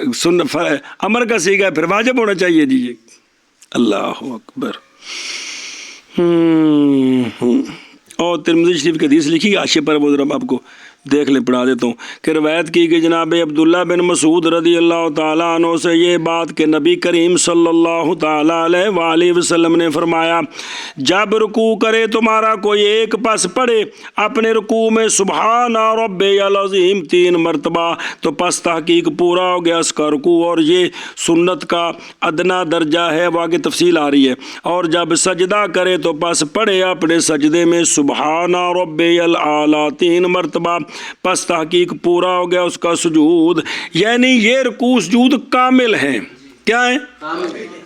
امر کا صیغہ ہے پھر واجب ہونا چاہیے جی. اللہ اکبر. اور ترمذی شریف کی حدیث لکھی حاشیے پر وہ ذرا آپ کو دیکھ لیں، پڑھا دیتا ہوں کہ روایت کی گئی جناب عبداللہ بن مسعود رضی اللہ تعالیٰ عنہ سے یہ بات کہ نبی کریم صلی اللہ تعالیٰ علیہ وآلہ وسلم نے فرمایا جب رکوع کرے تمہارا کوئی ایک پس پڑھے اپنے رکوع میں سبحان ربی العظیم 3 مرتبہ تو پس تحقیق پورا ہو گیا اس کا رکوع، اور یہ سنت کا ادنا درجہ ہے، وہ آگے تفصیل آ رہی ہے. اور جب سجدہ کرے تو پس پڑھے اپنے سجدے میں سبحان ربی الاعلیٰ 3 مرتبہ پس تحقیق پورا ہو گیا اس کا سجود. یعنی یہ رکوع سجود کامل ہیں. کیا ہے؟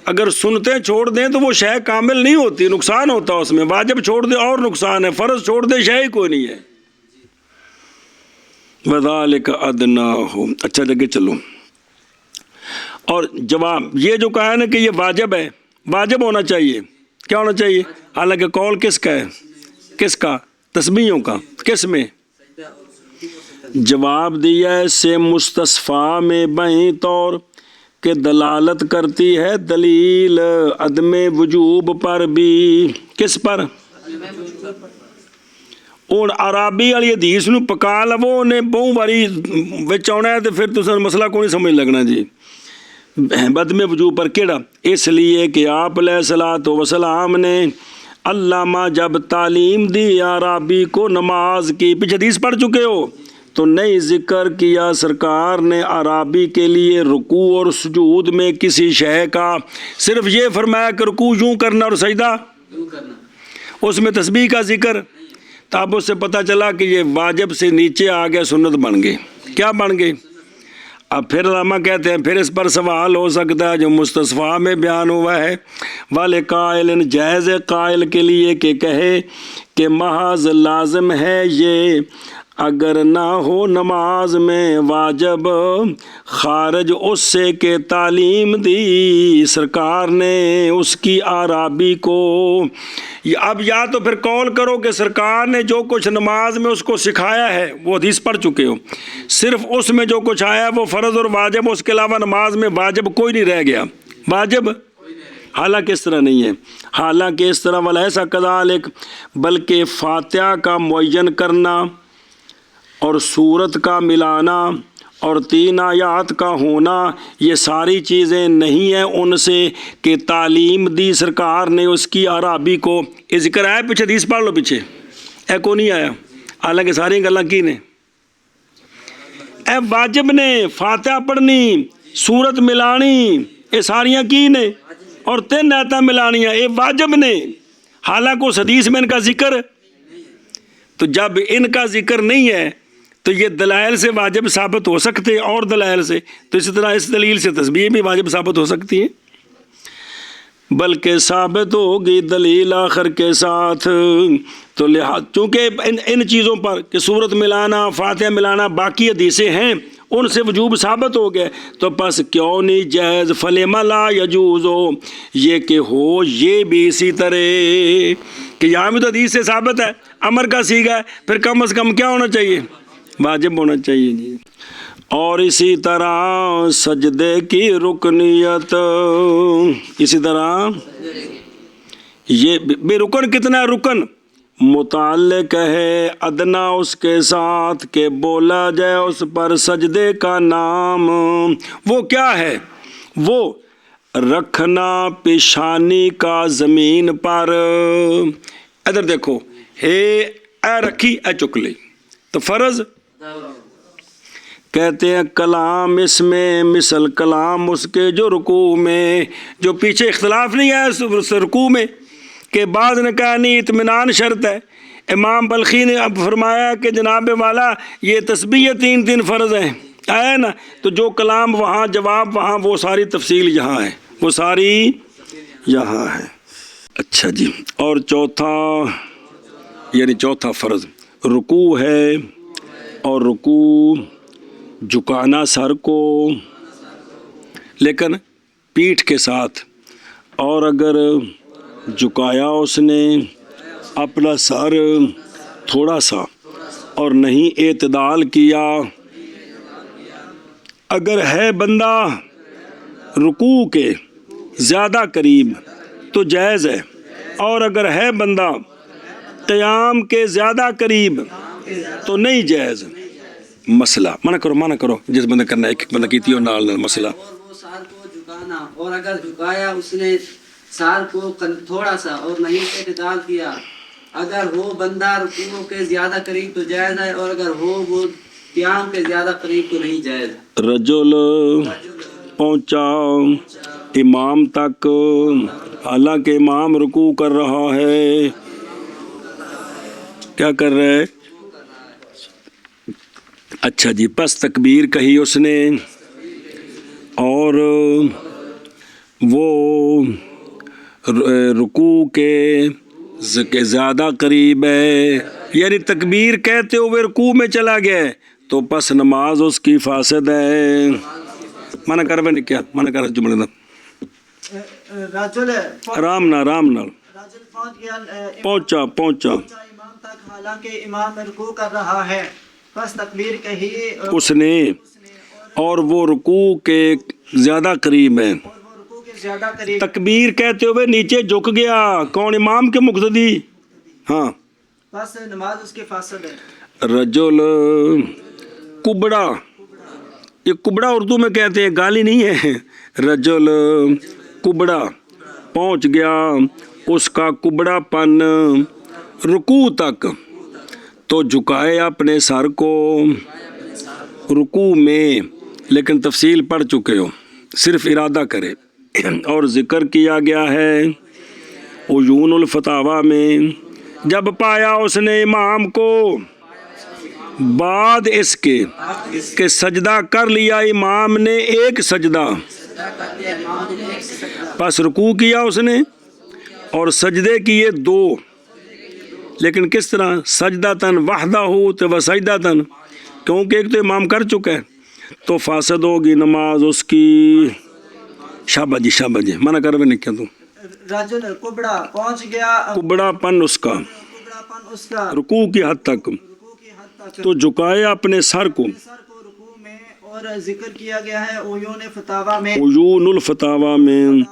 اگر سنتیں چھوڑ دیں تو وہ شے کامل نہیں ہوتی، نقصان ہوتا اس میں. واجب چھوڑ دیں اور نقصان ہے، فرض چھوڑ دیں شے ہی کوئی نہیں ہے. وَذَلِكَ أَدْنَاهُ. اچھا جگہ چلو. اور جواب یہ جو کہا ہے نا کہ یہ واجب ہے، واجب ہونا چاہیے. کیا ہونا چاہیے؟ حالانکہ قول کس کا ہے؟ کس کا؟ تسبیحوں کا. کس میں؟ جواب دیا ہے سے مستصفیٰ میں بائیں طور کہ دلالت کرتی ہے دلیل عدم وجوب پر بھی. کس پر؟ اور عرابی والی حدیث نو پکا لو نے بہوں باری وچ آنا ہے تو پھر تو مسئلہ کو نہیں سمجھ لگنا جی. عدم وجوب پر کیڑا؟ اس لیے کہ آپ علیہ الصلوۃ والسلام نے علامہ جب تعلیم دی عرابی کو نماز کی، پیچھے حدیث پڑھ چکے ہو تو نہیں ذکر کیا سرکار نے عرابی کے لیے رکوع اور سجود میں کسی شے کا، صرف یہ فرمایا کہ رکوع یوں کرنا اور سجدہ یوں کرنا، اس میں تسبیح کا ذکر. تب اس سے پتہ چلا کہ یہ واجب سے نیچے آ گئے، سنت بن گئے. کیا بن گئے؟ اب پھر علامہ کہتے ہیں پھر اس پر سوال ہو سکتا ہے جو مستصفیٰ میں بیان ہوا ہے والے قائل، جائز قائل کے لیے کہ کہے کہ محض لازم ہے یہ اگر نہ ہو نماز میں واجب، خارج اس سے کہ تعلیم دی سرکار نے اس کی عرابی کو. اب یا تو پھر قول کرو کہ سرکار نے جو کچھ نماز میں اس کو سکھایا ہے وہ حدیث پڑھ چکے ہو، صرف اس میں جو کچھ آیا ہے وہ فرض اور واجب، اس کے علاوہ نماز میں واجب کوئی نہیں رہ گیا. واجب حالانکہ اس طرح نہیں ہے. حالانکہ اس طرح ولیسا کذالک، بلکہ فاتحہ کا معین کرنا اور سورت کا ملانا اور 3 آیات کا ہونا یہ ساری چیزیں نہیں ہیں ان سے کہ تعلیم دی سرکار نے اس کی عرابی کو. یہ ذکر آیا پیچھے حدیث پڑھ لو پیچھے، اے کو نہیں آیا. حالانکہ ساری گلاں کی نے اے واجب نے، فاتحہ پڑھنی، سورت ملانی، یہ ساریاں کی نے، اور 3 آیتاں ملانیاں یہ واجب نے. حالانکہ اس حدیث میں ان کا ذکر، تو جب ان کا ذکر نہیں ہے تو یہ دلائل سے واجب ثابت ہو سکتے ہیں اور دلائل سے، تو اسی طرح اس دلیل سے تسبیح بھی واجب ثابت ہو سکتی ہے. بلکہ ثابت ہوگی دلیل آخر کے ساتھ. تو لہٰذا چونکہ ان چیزوں پر کہ سورت ملانا، فاتحہ ملانا باقی حدیثیں ہیں ان سے وجوب ثابت ہو گئے، تو پس کیوں نہیں جائز؟ فلما لا یجوز ہو، یہ کہ ہو یہ بھی اسی طرح کہ یہاں بھی تو حدیث سے ثابت ہے، امر کا صیغہ ہے، پھر کم از کم کیا ہونا چاہیے؟ واجب ہونا چاہیے جی. اور اسی طرح سجدے کی رکنیت، اسی طرح یہ بے رکن کتنا رکن متعلق ہے ادنا اس کے ساتھ کہ بولا جائے اس پر سجدے کا نام. وہ کیا ہے؟ وہ رکھنا پیشانی کا زمین پر. ادھر دیکھو، اے رکھی اے چک لی تو فرض، کہتے ہیں کلام اس میں مثل کلام اس کے جو رکوع میں، جو پیچھے اختلاف نہیں ہے اس رکوع میں کہ بعض نے کہا نہیں اطمینان شرط ہے، امام بلخی نے اب فرمایا کہ جناب والا یہ تسبیح 3 فرض ہیں، ہے نا، تو جو کلام وہاں جواب وہاں، وہ ساری تفصیل یہاں ہے، وہ ساری یہاں ہے۔ اچھا جی، اور چوتھا یعنی چوتھا فرض رکوع ہے، اور رکوع جھکانا سر کو لیکن پیٹھ کے ساتھ، اور اگر جھکایا اس نے اپنا سر تھوڑا سا اور نہیں اعتدال کیا، اگر ہے بندہ رکوع کے زیادہ قریب تو جائز ہے، اور اگر ہے بندہ قیام کے زیادہ قریب تو نہیں جائز۔ مسئلہ منع کرو جس بندہ کرنا، ایک بندہ کیتی ہو نال مسئلہ۔ اور وہ سار کو جھکانا، اور اگر جھکایا اس نے سار کو تھوڑا سا اور نہیں اعتدال کیا، اگر ہو بندہ رکوع کے زیادہ قریب تو جائز ہے، اور اگر ہو وہ قیام کے زیادہ قریب تو نہیں جائز۔ رجل پہنچا امام تک حالانکہ امام رکوع کر رہا ہے، کیا کر رہا ہے؟ اچھا جی، پس تکبیر کہی اس نے، اور وہ رکوع کے زیادہ قریب ہے، یعنی تکبیر کہتے ہوئے رکوع میں چلا گیا ہے، تو پس نماز اس کی فاسد ہے۔ منع کر میں نے کیا منع کر جملے دا رجل رام نال رجل پہنچ گیا پہنچا امام تک حالانکہ امام رکوع کر رہا ہے، بس تکبیر کہی اس نے، اور وہ رکوع کے زیادہ قریب ہے، اور وہ رکوع کے زیادہ قریب، تکبیر کہتے ہوئے نیچے جھک گیا، کون؟ امام کے مقتدی، ہاں، بس نماز اس کی فاسد ہے۔ رجل کبڑا، یہ کبڑا اردو میں کہتے ہیں، گالی نہیں ہے، رجل کبڑا پہنچ گیا اس کا کبڑا پن رکوع تک، تو جھکائے اپنے سر کو رکوع میں، لیکن تفصیل پڑھ چکے ہو، صرف ارادہ کرے، اور ذکر کیا گیا ہے عیون الفتاوی میں، جب پایا اس نے امام کو بعد اس کے کہ سجدہ کر لیا امام نے ایک سجدہ، پس رکوع کیا اس نے اور سجدے کیے 2، لیکن کس طرح؟ سجدتاً وحدہ و سجدتاً، کیونکہ ایک تو امام کر چکا ہے، تو فاسد ہوگی نماز اس کی۔ شاباش جی، منع کر میں نے کیا تو رجل کبڑا پہنچ گیا، کبڑا پن اس کا کبڑا پن اس کا رکوع کی حد تک، رکوع کی حد تک، تو جھکائے اپنے سر کو، سر کو رکوع میں، اور ذکر کیا گیا ہے عیون فتاوی میں، عیون الفتاوی میں،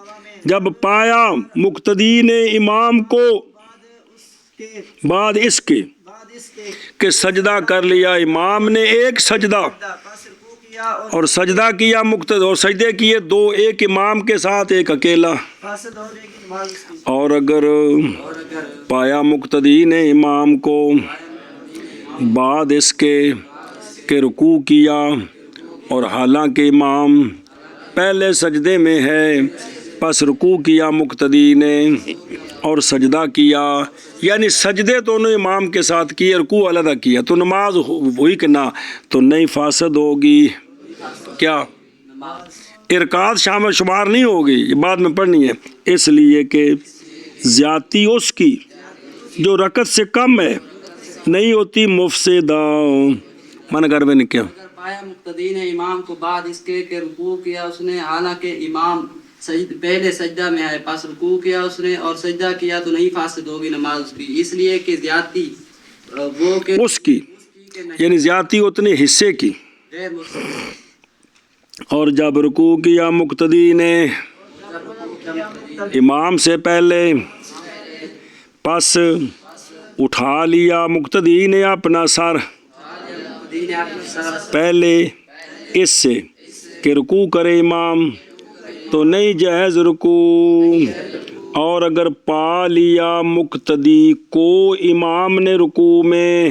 جب پایا مقتدی نے امام کو بعد اس کے کہ سجدہ کر لیا امام نے ایک سجدہ، بس رکوع کیا اور سجدہ کیا مقتدی، اور سجدے کیے 2، ایک امام کے ساتھ ایک اکیلا، فاسد ہو جائے گی نماز اس کی۔ اور اگر پایا مقتدی نے امام کو بعد اس کے کہ رکوع کیا، اور حالانکہ امام پہلے سجدے میں ہے، پس رکوع کیا مقتدی نے اور سجدہ کیا، یعنی سجدے تو انہوں امام کے ساتھ کیے، رکوع علیحدہ کیا، تو نماز ہوئی کہ نہ؟ تو نہیں، فاسد ہوگی۔ کیا؟ ارکات شامل شمار نہیں ہوگی، یہ بعد میں پڑھنی ہے، اس لیے کہ زیادتی اس کی جو رکعت سے کم ہے نہیں ہوتی مفسدہ۔ من گھر میں نے کیا اگر پایا مقتدی نے امام کو بعد اس کے کہ رکوع کیا اس نے، حالانکہ امام پہلے سجدہ میں آئے، پاس رکوع کیا اس نے اور سجدہ کیا، تو نہیں فاسد ہوگی نماز اس کی، اس لیے کہ زیادتی وہ کہ اس کی، یعنی زیادتی اتنے حصے کی۔ غیر مستقل۔ اور جب رکوع کیا مقتدی نے امام سے پہلے، پس اٹھا لیا مقتدی نے اپنا سر پہلے اس سے کہ رکوع کرے امام، تو نہیں جائز رکوع۔ اور اگر پا لیا مقتدی کو امام نے رکوع میں،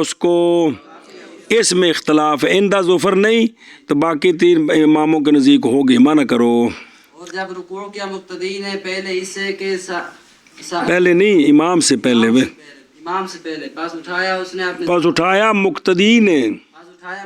اس کو اس میں اختلاف ہے، اندہ ظفر نہیں تو باقی تین اماموں کے نزدیک ہوگی، منع کرو. اور جب رکوع کیا مقتدی نے پہلے حصے کے پہلے نہیں، امام سے پہلے وہ امام سے پہلے پاس اٹھایا اس نے اپنے پس اٹھایا مقتدی نے،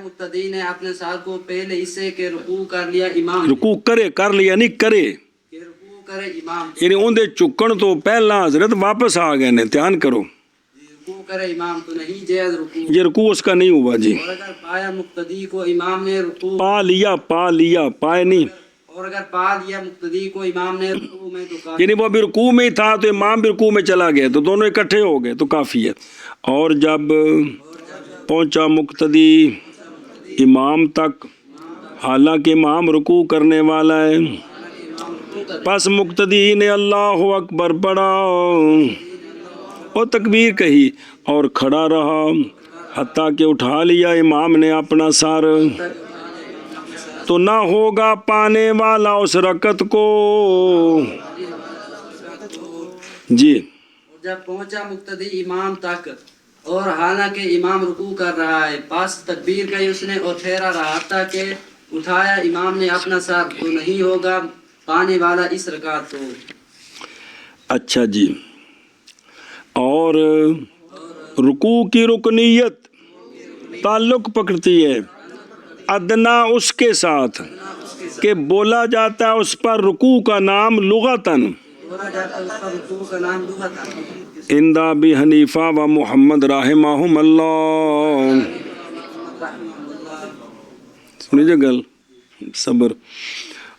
مقتدی نے اپنے ساتھ کو پہلے حصے کے رکوع کر لیا امام رکوع کرے، کر لیا نہیں کرے، کہ رکوع کرے امام یعنی اندے چکن تو پہلا حضرت واپس آ گئے نے، دھیان کرو، رکوع کرے امام تو نہیں جائز رکوع. یہ رکوع اس کا نہیں ہوا جی. اور اگر پایا مقتدی کو امام نے رکوع پا لیا پائے نہیں، اور اگر پا لیا مقتدی کو امام نے رکوع میں تو کافی. یعنی وہ بھی رکوع میں ہی تھا تو امام بھی رکوع میں چلا گیا تو دونوں اکٹھے ہو گئے تو کافی ہے. اور جب پہنچا مقتدی امام تک حالانکہ امام رکوع کرنے والا ہے، پس مقتدی نے اللہ اکبر پڑھا اور تکبیر کہی اور کھڑا رہا حتیٰ کہ اٹھا لیا امام نے اپنا سر، تو نہ ہوگا پانے والا اس رکعت کو. جی جب پہنچا مقتدی امام تک اور حالانکہ امام رکوع کر رہا ہے، پس تکبیر کہی اس نے اور ٹھہرا رہا حتیٰ کہ اٹھایا امام نے اپنا سر، تو نہیں ہوگا پانے والا اس رکعت کو. اچھا جی. اور رکوع کی رکنیت تعلق پکڑتی ہے ادنا اس کے ساتھ کہ بولا جاتا ہے اس پر رکوع کا نام لغتاً بولا جاتا ہے اس کا رکوع کا نام لغتاً عند ابی حنیفہ و محمد رحمہم اللہ. سنیجے گل صبر.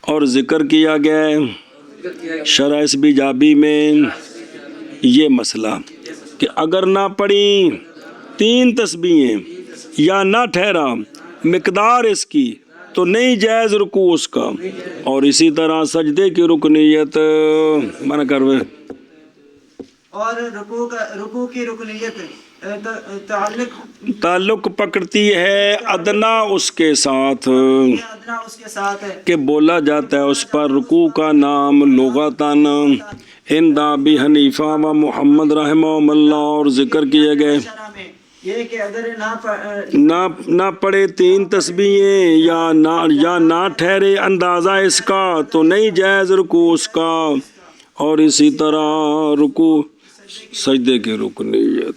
اور ذکر کیا گیا ہے شرح اس بیجابی میں یہ مسئلہ کہ اگر نہ پڑھی 3 تسبیحیں یا نہ ٹھہرا مقدار اس کی تو نہیں جائز رکوع اس کا. اور اسی طرح سجدے کی رکنیت منع کروے. اور رکوع کی رکنیت تعلق پکڑتی ہے ادنا اس کے ساتھ ادنا اس کے ساتھ ہے کہ بولا جاتا ہے اس پر رکوع کا نام لغتاً عند ابی حنیفہ و محمد رحمہم اللہ. اور ذکر کیے گئے شرح میں یہ کہ اگر نہ پڑھے 3 تسبیحیں یا نہ ٹھہرے اندازہ اس کا تو نہیں جائز رکوع اس کا. اور اسی طرح رکوع سجدے کی رکنیت